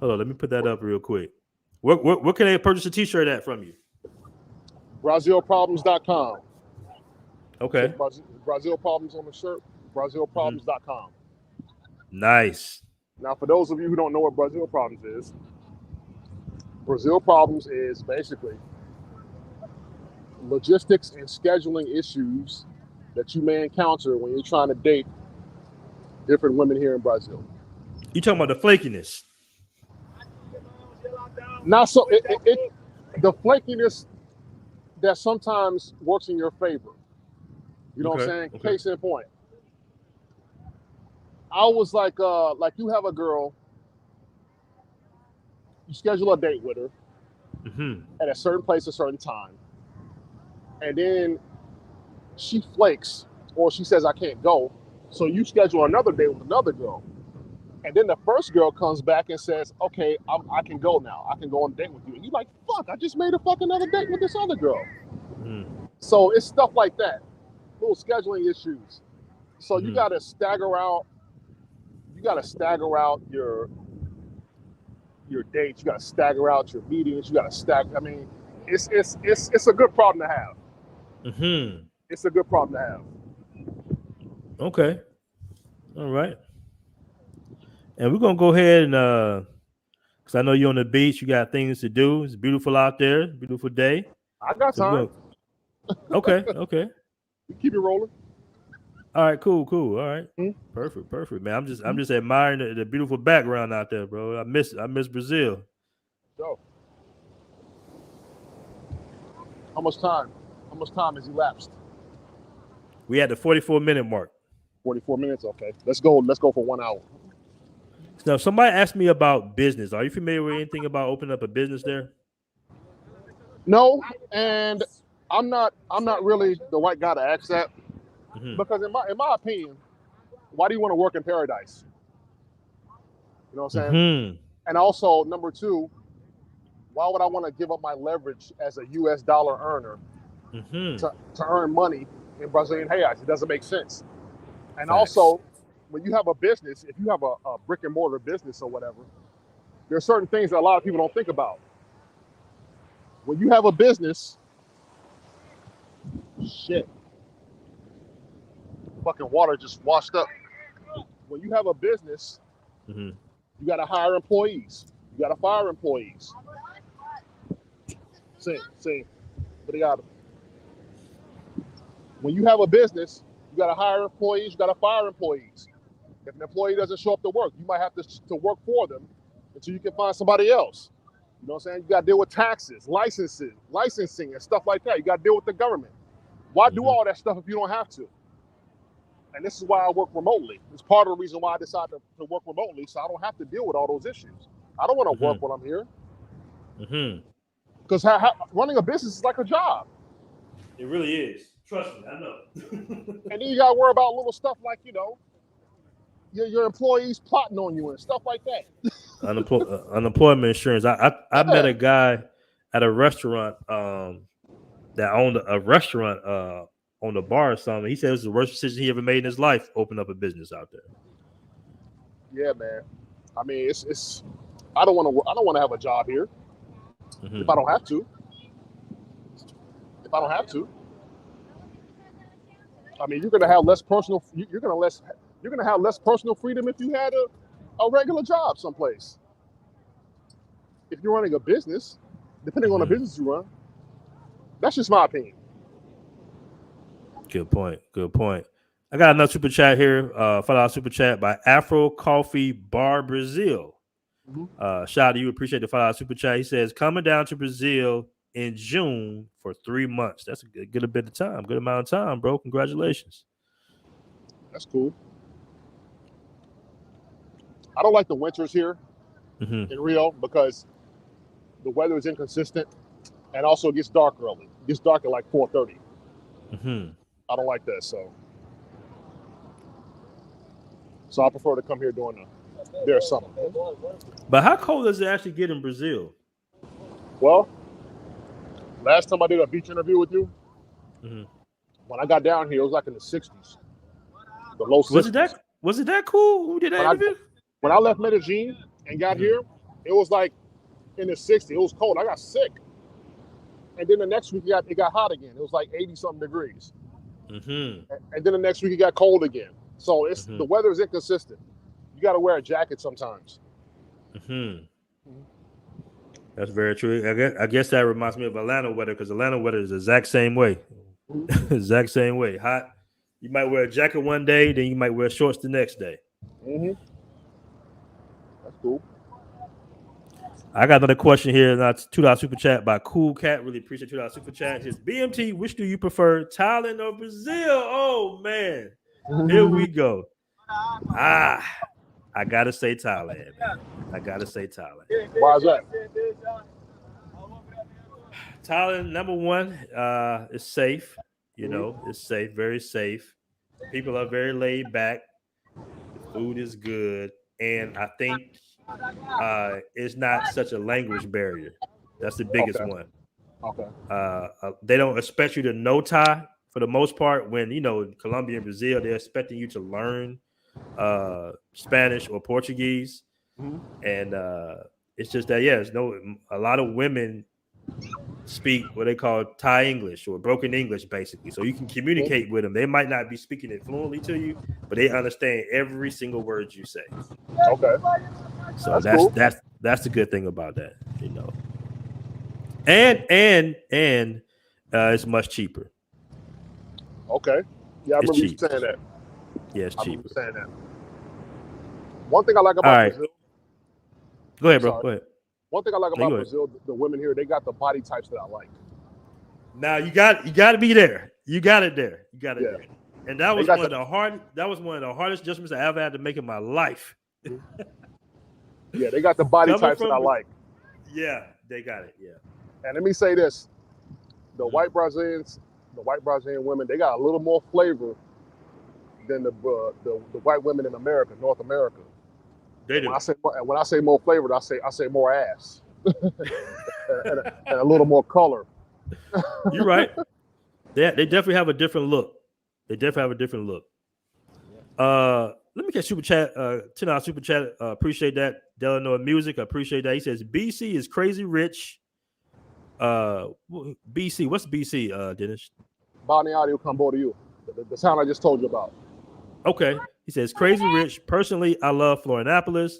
Hold on, let me put that up real quick. Where can they purchase a t-shirt at from you? BrazilProblems.com. Okay. Brazil Problems on the shirt, BrazilProblems.com. Nice. Now, for those of you who don't know what Brazil Problems is, Brazil Problems is basically logistics and scheduling issues that you may encounter when you're trying to date different women here in Brazil. You talking about the flakiness? Not so. The flakiness that sometimes works in your favor. You know what I'm saying? Okay. Case in point. I was like you have a girl, you schedule a date with her at a certain place, a certain time, and then she flakes or she says, I can't go. So you schedule another date with another girl. And then the first girl comes back and says, okay, I can go now. I can go on a date with you. And you're like, fuck, I just made a fucking other date with this other girl. So it's stuff like that. Little scheduling issues. So you got to stagger out. You got to stagger out your dates. You got to stagger out your meetings. You got to stagger. I mean, it's a good problem to have. It's a good problem to have. Okay. All right. And we're gonna go ahead and because I know you're on the beach, you got things to do. It's beautiful out there, beautiful day. I got time. Okay. You keep it rolling. All right, cool. All right. Perfect, man. I'm just admiring the beautiful background out there, bro. I miss Brazil. So, how much time has elapsed? We had the 44-minute mark. 44 minutes. Okay. Let's go for 1 hour. Now, somebody asked me about business. Are you familiar with anything about opening up a business there? No, and I'm not really the right guy to ask that, because in my opinion, why do you want to work in paradise? You know what I'm saying? And also, number two, why would I want to give up my leverage as a U.S. dollar earner to earn money in Brazilian reais? It doesn't make sense. And also, when you have a business, if you have a brick and mortar business or whatever, there are certain things that a lot of people don't think about. When you have a business, fucking water just washed up. when you have a business, Mm-hmm. you got to hire employees. You got to fire employees. See, obrigado. When you have a business, you got to hire employees. You got to fire employees. If an employee doesn't show up to work, you might have to work for them until you can find somebody else. You know what I'm saying? You got to deal with taxes, licensing, and stuff like that. You got to deal with the government. Why do all that stuff if you don't have to? And this is why I work remotely. It's part of the reason why I decided to work remotely, so I don't have to deal with all those issues. I don't want to work when I'm here. Because running a business is like a job. It really is. Trust me, I know. And then you got to worry about little stuff like, you know, your employees plotting on you and stuff like that. Unemployment insurance. I met a guy at a restaurant that owned a restaurant on the bar or something. He said it was the worst decision he ever made in his life, open up a business out there. Yeah, man. I mean, it's I don't want to have a job here if I don't have to. I mean, you're gonna have less personal. You're gonna have less personal freedom if you had a regular job someplace. If you're running a business, depending on the business you run, that's just my opinion. Good point. I got another super chat here. $5 super chat by Afro Coffee Bar Brazil. Shout out to you. Appreciate the $5 super chat. He says, coming down to Brazil in June for 3 months. That's a good bit of time. Good amount of time, bro. Congratulations. That's cool. I don't like the winters here in Rio because the weather is inconsistent and also it gets dark early. It gets dark at like 4:30. I don't like that, so I prefer to come here during their summer. But how cold does it actually get in Brazil? Well, last time I did a beach interview with you, when I got down here, it was like in the 60s, the low 60s. Was it that cool? Who did that interview? When I left Medellin and got here, it was like in the 60s. It was cold. I got sick. And then the next week, it got hot again. It was like 80-something degrees. And then the next week, it got cold again. So the weather is inconsistent. You got to wear a jacket sometimes. That's very true. I guess that reminds me of Atlanta weather because Atlanta weather is the exact same way. Exact same way. Hot. You might wear a jacket one day, then you might wear shorts the next day. That's cool. I got another question here. That's $2 super chat by Cool Cat. Really appreciate $2 super chat. His BMT, which do you prefer, Thailand or Brazil? Oh man, here we go. I gotta say Thailand. Why is that? Thailand, number one, is safe. You know, it's safe, very safe. People are very laid back. The food is good, and I think it's not such a language barrier. That's the biggest one. They don't expect you to know Thai for the most part. When in Colombia and Brazil, they're expecting you to learn Spanish or Portuguese, and it's just that a lot of women speak what they call Thai English or broken English, basically. So you can communicate with them. They might not be speaking it fluently to you, but they understand every single word you say. So that's cool. That's the good thing about that, And it's much cheaper. Okay. Yeah, I remember you saying that. Yeah, it's cheaper. Saying that. One thing I like about Brazil. Go ahead, bro. Go ahead. One thing I like about Brazil, the women here, they got the body types that I like. Now you got to be there. You got it there. There. And that was one of the hardest adjustments I ever had to make in my life. Yeah, they got the body types that I like. Yeah, they got it. Yeah. And let me say this: the white Brazilian women, they got a little more flavor than the white women in America, North America. They do. When I say more flavored, I say more ass and a little more color. You're right. They definitely have a different look. Let me get super chat. $10 super chat. Appreciate that. Delano Music. I appreciate that. He says BC is crazy rich. BC. What's BC, Dennis? Balneário Camboriú, the town I just told you about. Okay. He says, Crazy Rich. Personally, I love Florianopolis.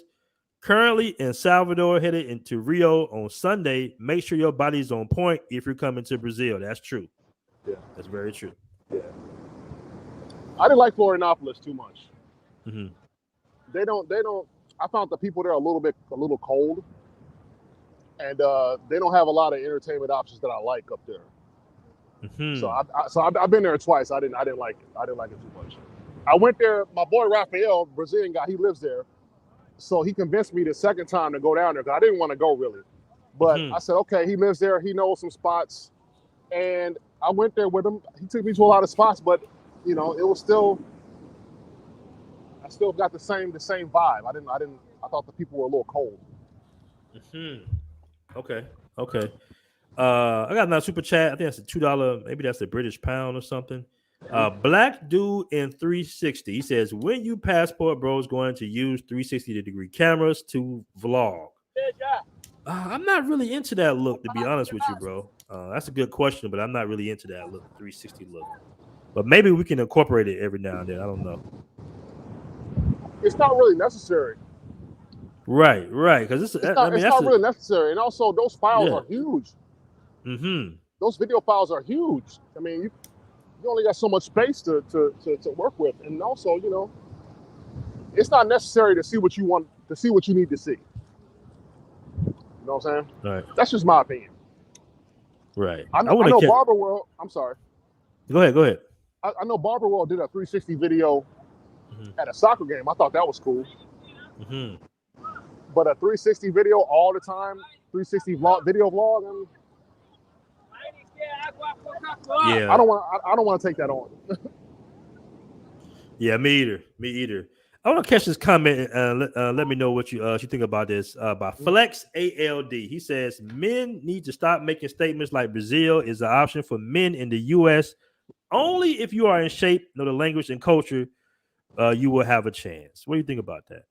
Currently in Salvador, headed into Rio on Sunday. Make sure your body's on point if you're coming to Brazil. That's true. Yeah. That's very true. Yeah. I didn't like Florianopolis too much. Mm-hmm. They don't. I found the people there a little cold, and they don't have a lot of entertainment options that I like up there. Mm-hmm. So I've been there twice. I didn't like it. I didn't like it too much. I went there. My boy Rafael, Brazilian guy, he lives there, so he convinced me the second time to go down there because I didn't want to go really, but I said, okay, he lives there. He knows some spots, and I went there with him. He took me to a lot of spots, but it was still. I still got the same vibe. I thought the people were a little cold. Mm-hmm. Okay. I got another super chat. I think that's a $2. Maybe that's a British pound or something. Black dude in 360. He says, when you passport bros going to use 360-degree cameras to vlog? I'm not really into that look, to be honest with you, bro. That's a good question, but I'm not really into that look, 360 look. But maybe we can incorporate it every now and then. I don't know. It's not really necessary. Right. Because it's not really necessary. And also, those files are huge. Mm-hmm. Those video files are huge. I mean, you only got so much space to work with, and also, it's not necessary to see what you want to see what you need to see. You know what I'm saying? Right. That's just my opinion. Right. I know Barber World. I'm sorry. Go ahead. I know Barber World did a 360 video at a soccer game. I thought that was cool. Mm-hmm. But a 360 video all the time, 360 video vlog. Yeah. I don't want to take that on. Yeah, me either. I want to catch this comment and let me know what you think about this. By Flex ALD, he says men need to stop making statements like Brazil is an option for men in the U.S. only if you are in shape, know the language and culture. You will have a chance. What do you think about that?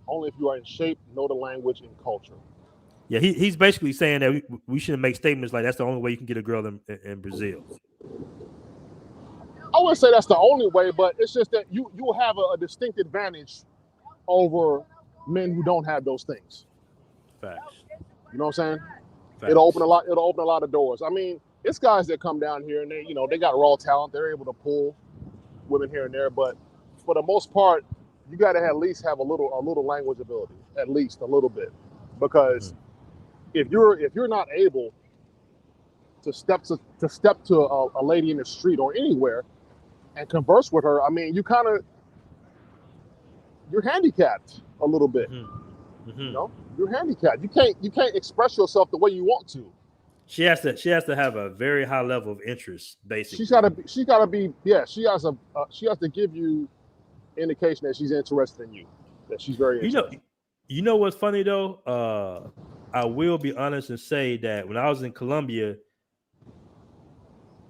Only if you are in shape, know the language and culture. Yeah, he's basically saying that we shouldn't make statements like that's the only way you can get a girl in Brazil. I wouldn't say that's the only way, but it's just that you will have a distinct advantage over men who don't have those things. Facts. You know what I'm saying? Facts. It'll open a lot of doors. I mean, it's guys that come down here and they got raw talent. They're able to pull women here and there, but for the most part, you got to at least have a little language ability, at least a little bit, because if you're not able to step to a lady in the street or anywhere and converse with her, I mean, you're handicapped a little bit. Mm-hmm. You're handicapped. You can't express yourself the way you want to. She has to have a very high level of interest, basically. She has to give you indication that she's interested in you, that she's very interested. You know what's funny though? I will be honest and say that when I was in Colombia,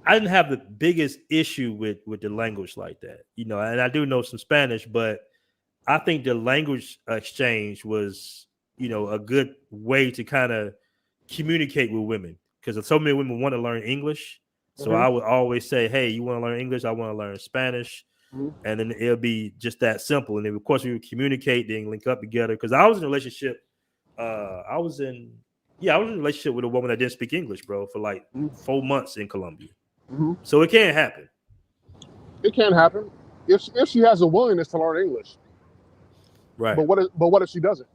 I didn't have the biggest issue with the language like that, and I do know some Spanish, but I think the language exchange was, a good way to kind of communicate with women because so many women want to learn English. So I would always say, hey, you want to learn English? I want to learn Spanish. And then it'll be just that simple. And then, of course, we would communicate, then link up together. Because I was in a relationship. I was in a relationship with a woman that didn't speak English, bro, for like 4 months in Colombia. So it can't happen. It can happen if she has a willingness to learn English. Right. But what if she doesn't?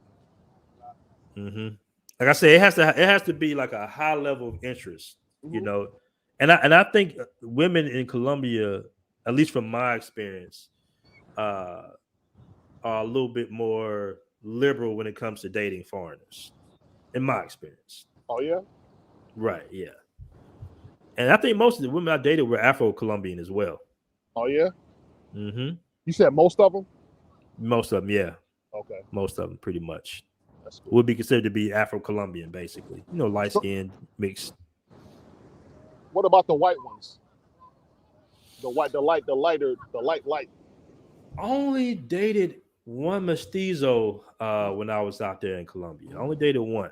Like I said, it has to be like a high level of interest, And I think women in Colombia, at least from my experience, are a little bit more liberal when it comes to dating foreigners, in my experience. Oh, yeah? Right, yeah. And I think most of the women I dated were Afro-Colombian as well. Oh, yeah? You said most of them? Most of them, yeah. Okay. Most of them, pretty much. That's cool. Would be considered to be Afro-Colombian, basically. Light-skinned, mixed. What about the white ones? The light. Only dated one mestizo when I was out there in Colombia. I only dated one.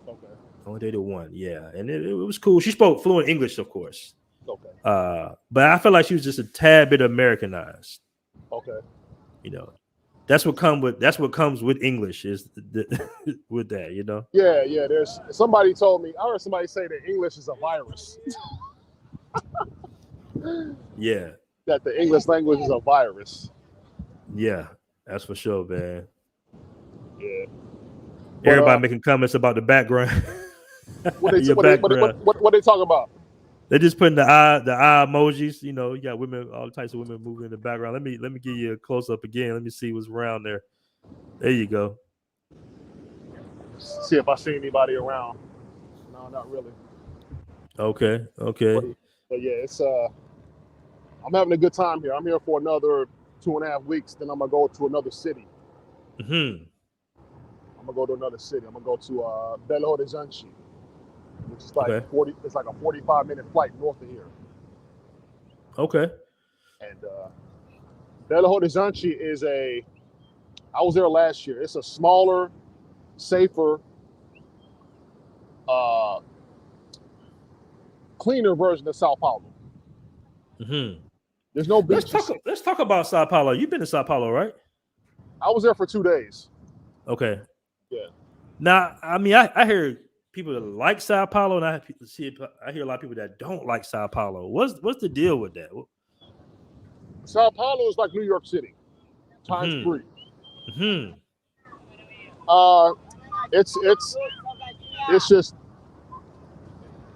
Okay. Only dated one, yeah. And it was cool. She spoke fluent English, of course. Okay. But I felt like she was just a tad bit Americanized. Okay. You know, that's what comes with English is with that. You know. Yeah. There's somebody told me. I heard somebody say that English is a virus. Yeah. That the English language is a virus. Yeah, that's for sure, man. Yeah. Everybody making comments about the background. What they talking about? They're just putting the eye emojis. You know, you got women, all types of women moving in the background. Let me give you a close up again. Let me see what's around there. There you go. See if I see anybody around. No, not really. Okay. But yeah, it's I'm having a good time here. I'm here for another 2.5 weeks. Then I'm gonna go to another city. Mm-hmm. I'm gonna go to another city. I'm gonna go to Belo Horizonte, which is like 40. It's like a 45-minute flight north of here. Okay. And Belo Horizonte is I was there last year. It's a smaller, safer, cleaner version of Sao Paulo. Mm-hmm. There's no beach. Let's talk about Sao Paulo. You've been to Sao Paulo, right? I was there for 2 days. Okay. Yeah. Now, I mean, I hear people that like Sao Paulo, and I hear a lot of people that don't like Sao Paulo. What's the deal with that? Sao Paulo is like New York City times 3. Mm-hmm.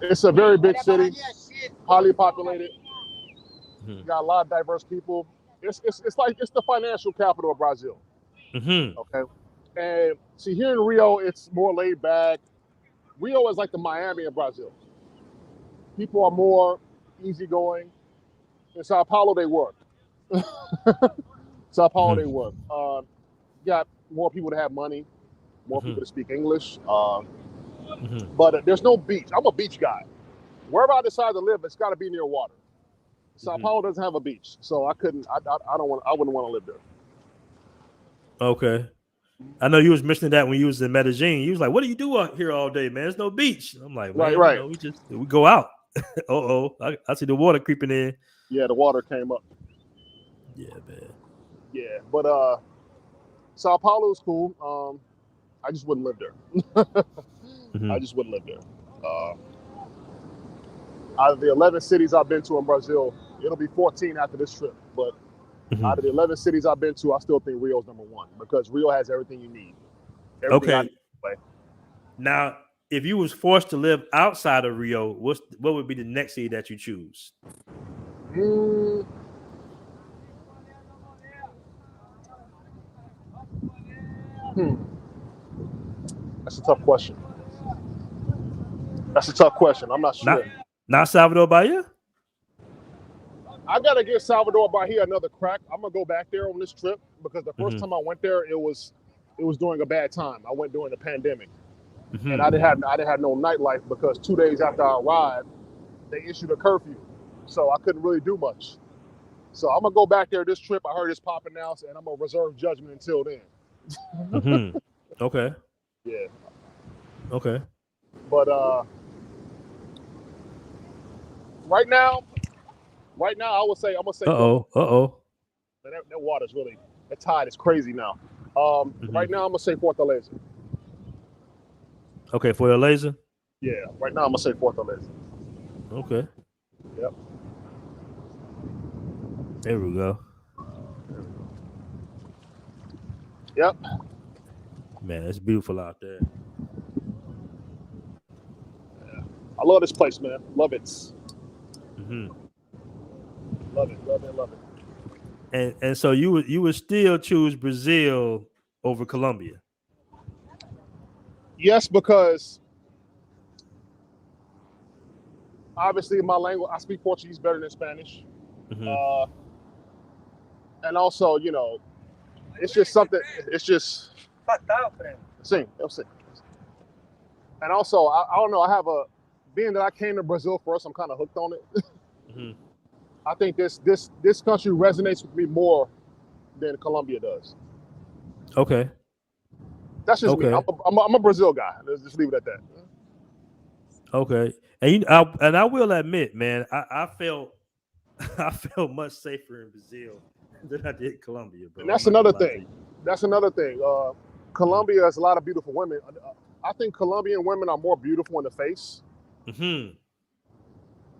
It's a very big city, highly populated. Mm-hmm. You got a lot of diverse people. It's the financial capital of Brazil. Mm-hmm. Okay. And see, here in Rio, it's more laid back. Rio is like the Miami of Brazil. People are more easygoing. In Sao Paulo, they work. Sao Paulo, they work. You got more people to have money, more people to speak English. But there's no beach. I'm a beach guy. Wherever I decide to live, it's got to be near water. Sao Paulo doesn't have a beach, so I wouldn't want to live there. Okay. I know you was mentioning that when you was in Medellin. You was like, "What do you do out here all day, man? There's no beach." I'm like, "Man, right. You know, we go out." I see the water creeping in. Yeah, the water came up. Yeah, man. Yeah, but Sao Paulo is cool. I just wouldn't live there. I just wouldn't live there. Out of the 11 cities I've been to in Brazil, it'll be 14 after this trip. But out of the 11 cities I've been to, I still think Rio's number 1 because Rio has everything you need. Okay. Now, if you was forced to live outside of Rio, what would be the next city that you choose? That's a tough question. I'm not sure. Not Salvador Bahia? I gotta give Salvador Bahia another crack. I'm gonna go back there on this trip because the first time I went there, it was during a bad time. I went during the pandemic, and I didn't have no nightlife because 2 days after I arrived, they issued a curfew, so I couldn't really do much. So I'm gonna go back there this trip. I heard it's popping now, and I'm gonna reserve judgment until then. Okay. Yeah. Okay. But right now, I would say I'm gonna say. That water's really, the tide is crazy now. Right now I'm gonna say Fortaleza. Okay, Fortaleza. Yeah. Right now I'm gonna say Fortaleza. Okay. Yep. There we go. Yep. Man, it's beautiful out there. Yeah. I love this place, man. Love it. Love it. And so you would still choose Brazil over Colombia? Yes, because obviously my language, I speak Portuguese better than Spanish. And also, you know, it's just something. It's just. Sim, eu sei. And also, I don't know. Being that I came to Brazil first, I'm kind of hooked on it. I think this country resonates with me more than Colombia does. Okay. That's just me. I'm a Brazil guy. Let's just leave it at that. Okay. And I will admit, man, I felt much safer in Brazil Then I did Colombia, bro. And that's another thing. Colombia has a lot of beautiful women. I think Colombian women are more beautiful in the face. Mm-hmm.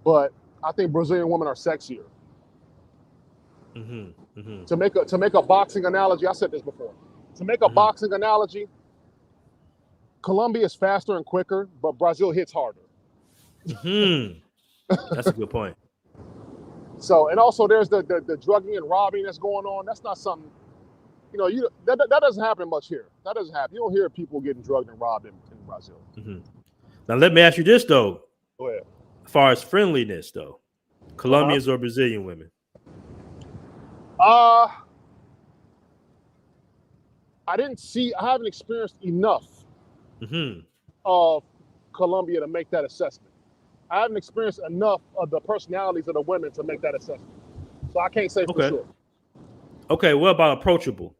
But I think Brazilian women are sexier. Mm-hmm. Mm-hmm. To make a boxing analogy, I said this before. To make a boxing analogy, Colombia is faster and quicker, but Brazil hits harder. Mm-hmm. That's a good point. So, and also there's the drugging and robbing that's going on. That's not something, that doesn't happen much here. That doesn't happen. You don't hear people getting drugged and robbed in Brazil. Mm-hmm. Now let me ask you this though. Go ahead. As far as friendliness though, Colombians or Brazilian women? I haven't experienced enough of Colombia to make that assessment. I haven't experienced enough of the personalities of the women to make that assessment. So I can't say for sure. Okay, what about approachable?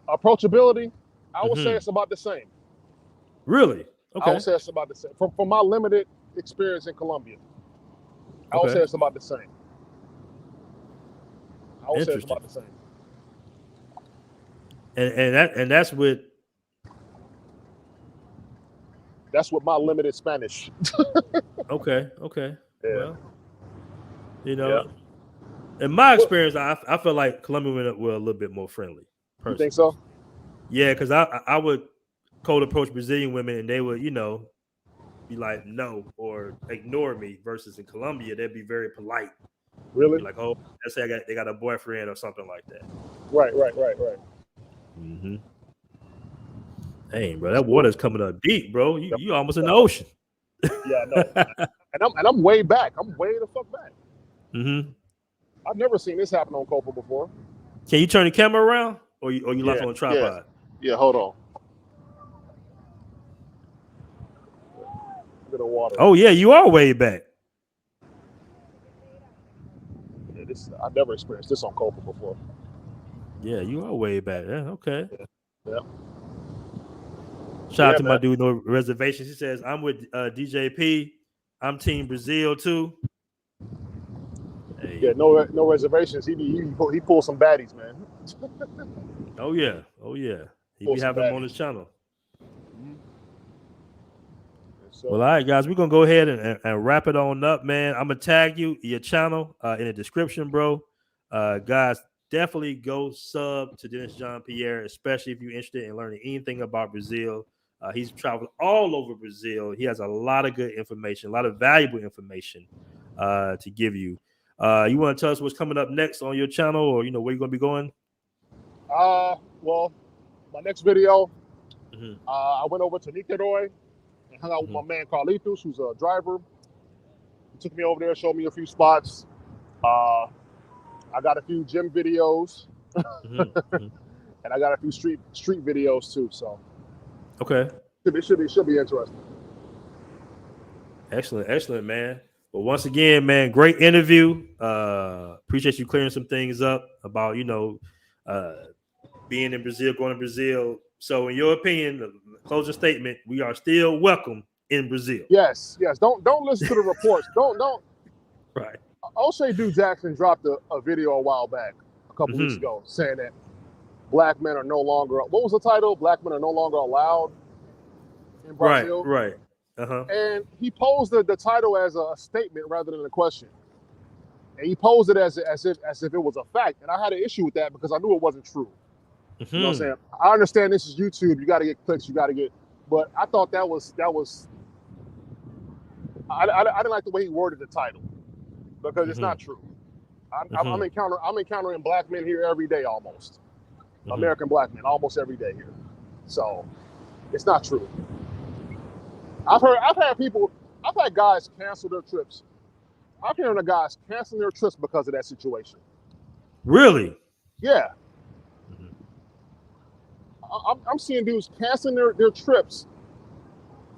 Approachability, I would say it's about the same. Really? Okay. I would say it's about the same. From my limited experience in Colombia, I would say it's about the same. I would say it's about the same. And that's with my limited Spanish. Okay. Yeah. Well, in my experience, I feel like Colombian women were a little bit more friendly. You think so? Yeah, because I would cold approach Brazilian women and they would, be like no or ignore me. Versus in Colombia, they'd be very polite. Really? Like, oh, let's say they got a boyfriend or something like that. Right. Mm-hmm. Dang, bro, that water's coming up deep, bro. You almost in the ocean. Yeah, I know. and I'm way back. I'm way the fuck back. Mm-hmm. I've never seen this happen on Copa before. Can you turn the camera around, or you left on a tripod? Yeah, hold on. A bit of water. Oh yeah, you are way back. Yeah, I've never experienced this on Copa before. Yeah, you are way back. Yeah, okay. Yeah. Shout out to my dude, no reservations. He says, I'm with DJP. I'm Team Brazil too. Hey. Yeah, no reservations. He pulls some baddies, man. Oh yeah. He be having them on his channel. Mm-hmm. So, well, all right, guys, we're gonna go ahead and wrap it on up, man. I'm gonna tag your channel in the description, bro. Guys, definitely go sub to Dennis John Pierre, especially if you're interested in learning anything about Brazil. He's traveled all over Brazil. He has a lot of good information, a lot of valuable information to give you. You want to tell us what's coming up next on your channel, or where you're going to be going? Well, my next video, I went over to Niterói and hung out with my man Carlitos, who's a driver. He took me over there, showed me a few spots. I got a few gym videos, and I got a few street videos too. So, okay, it should be interesting. Excellent, man. Well, once again, man, great interview. Appreciate you clearing some things up about being in Brazil, going to Brazil. So, in your opinion, closing statement: we are still welcome in Brazil. Yes. Don't listen to the reports. Don't. Right. O'Shea Dude Jackson dropped a video a while back, a couple weeks ago, saying that black men are no longer. What was the title? Black men are no longer allowed in Brazil. Right. And he posed the title as a statement rather than a question. And he posed it as if it was a fact. And I had an issue with that because I knew it wasn't true. You know what I'm saying? I understand this is YouTube. You got to get clicks. But I thought that was. I didn't like the way he worded the title because it's not true. I'm encountering black men here every day almost. American black men almost every day here. So it's not true. I've had guys cancel their trips. I'm hearing the guys canceling their trips because of that situation. Really? Yeah. I'm seeing dudes canceling their trips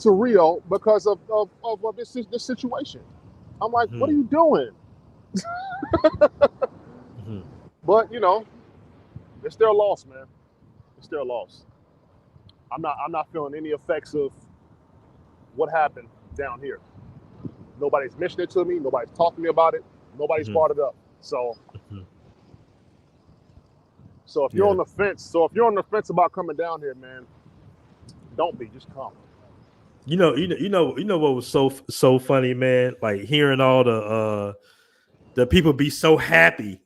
to Rio because of this situation. I'm like, what are you doing? But it's their loss, man. It's their loss. I'm not feeling any effects of what happened down here. Nobody's mentioned it to me. Nobody's talked to me about it. Nobody's brought it up. So So if you're on the fence, about coming down here, man, don't be. Just come. You know what was so funny, man? Like hearing all the people be so happy,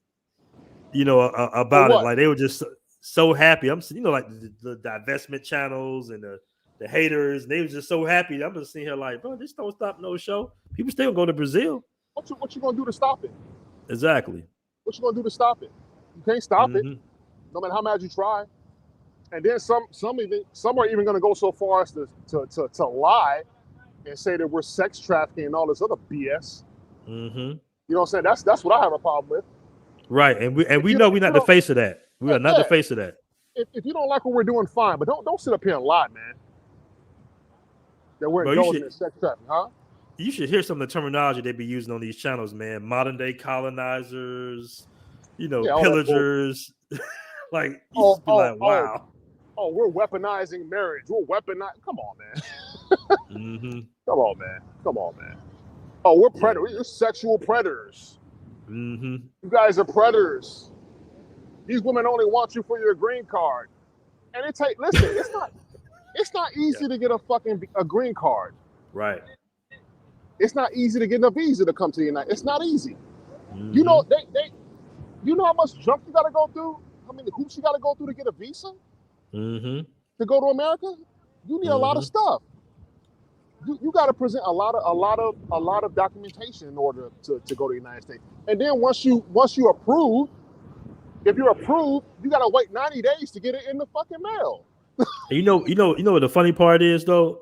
about it. Like they were just so happy. I'm, like the divestment channels and the haters, and they were just so happy. I'm just sitting here like, bro, this don't stop no show. People still go to Brazil. What you gonna do to stop it? Exactly. What you gonna do to stop it? You can't stop it, no matter how mad you try. And then some are even gonna go so far as to lie and say that we're sex trafficking and all this other BS. You know what I'm saying? That's what I have a problem with. Right, and we know we're not the face of that. We are not the face of that. If you don't like what we're doing, fine, but don't sit up here and lie, man. That we're indulging in sex trafficking, huh? You should hear some of the terminology they be using on these channels, man. Modern day colonizers, pillagers. Like, you just be like, wow. Oh, we're weaponizing marriage. We're weaponizing. Come on, man. Come on, man. Oh, we're predators. We're sexual predators. You guys are predators. These women only want you for your green card. And listen, it's not easy to get a green card. Right. It's not easy to get a visa to come to the United States. It's not easy. You know, you know how much jump you gotta go through? How many hoops you gotta go through to get a visa? To go to America? You need a lot of stuff. You gotta present a lot of documentation in order to go to the United States. And then once you approve, if you're approved, you gotta wait 90 days to get it in the fucking mail. You know what the funny part is though?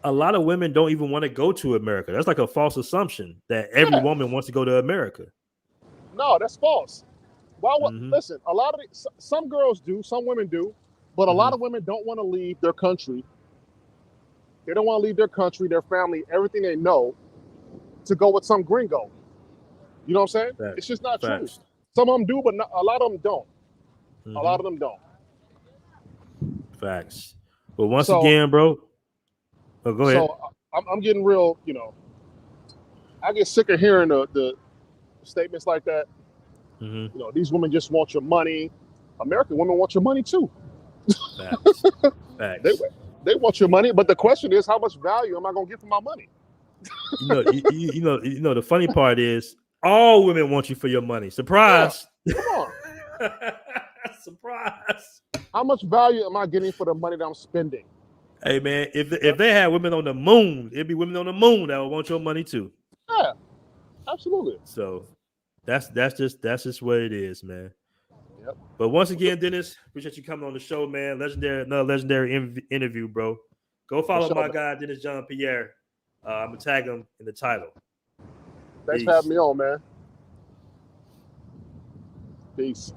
A lot of women don't even want to go to America. That's like a false assumption that every woman wants to go to America. No, that's false. Listen, some girls do, some women do, but a lot of women don't want to leave their country. They don't want to leave their country, their family, everything they know, to go with some gringo. You know what I'm saying? Facts. It's just not true. Some of them do, but a lot of them don't. A lot of them don't. Facts. But once again, bro. Oh, go ahead. So I'm getting real, I get sick of hearing the statements like that. These women just want your money. American women want your money too. Facts. Facts. They want your money, but the question is, how much value am I gonna get for my money? The funny part is, all women want you for your money. Surprise! Yeah. Come on. Surprise! How much value am I getting for the money that I'm spending? Hey man, if they had women on the moon, it'd be women on the moon that would want your money too. Yeah, absolutely. So that's just what it is, man. Yep. But once again, Dennis, appreciate you coming on the show, man. Another legendary interview, bro. Go follow my guy, Dennis John Pierre. I'm gonna tag him in the title. Thanks for having me on, man. Peace.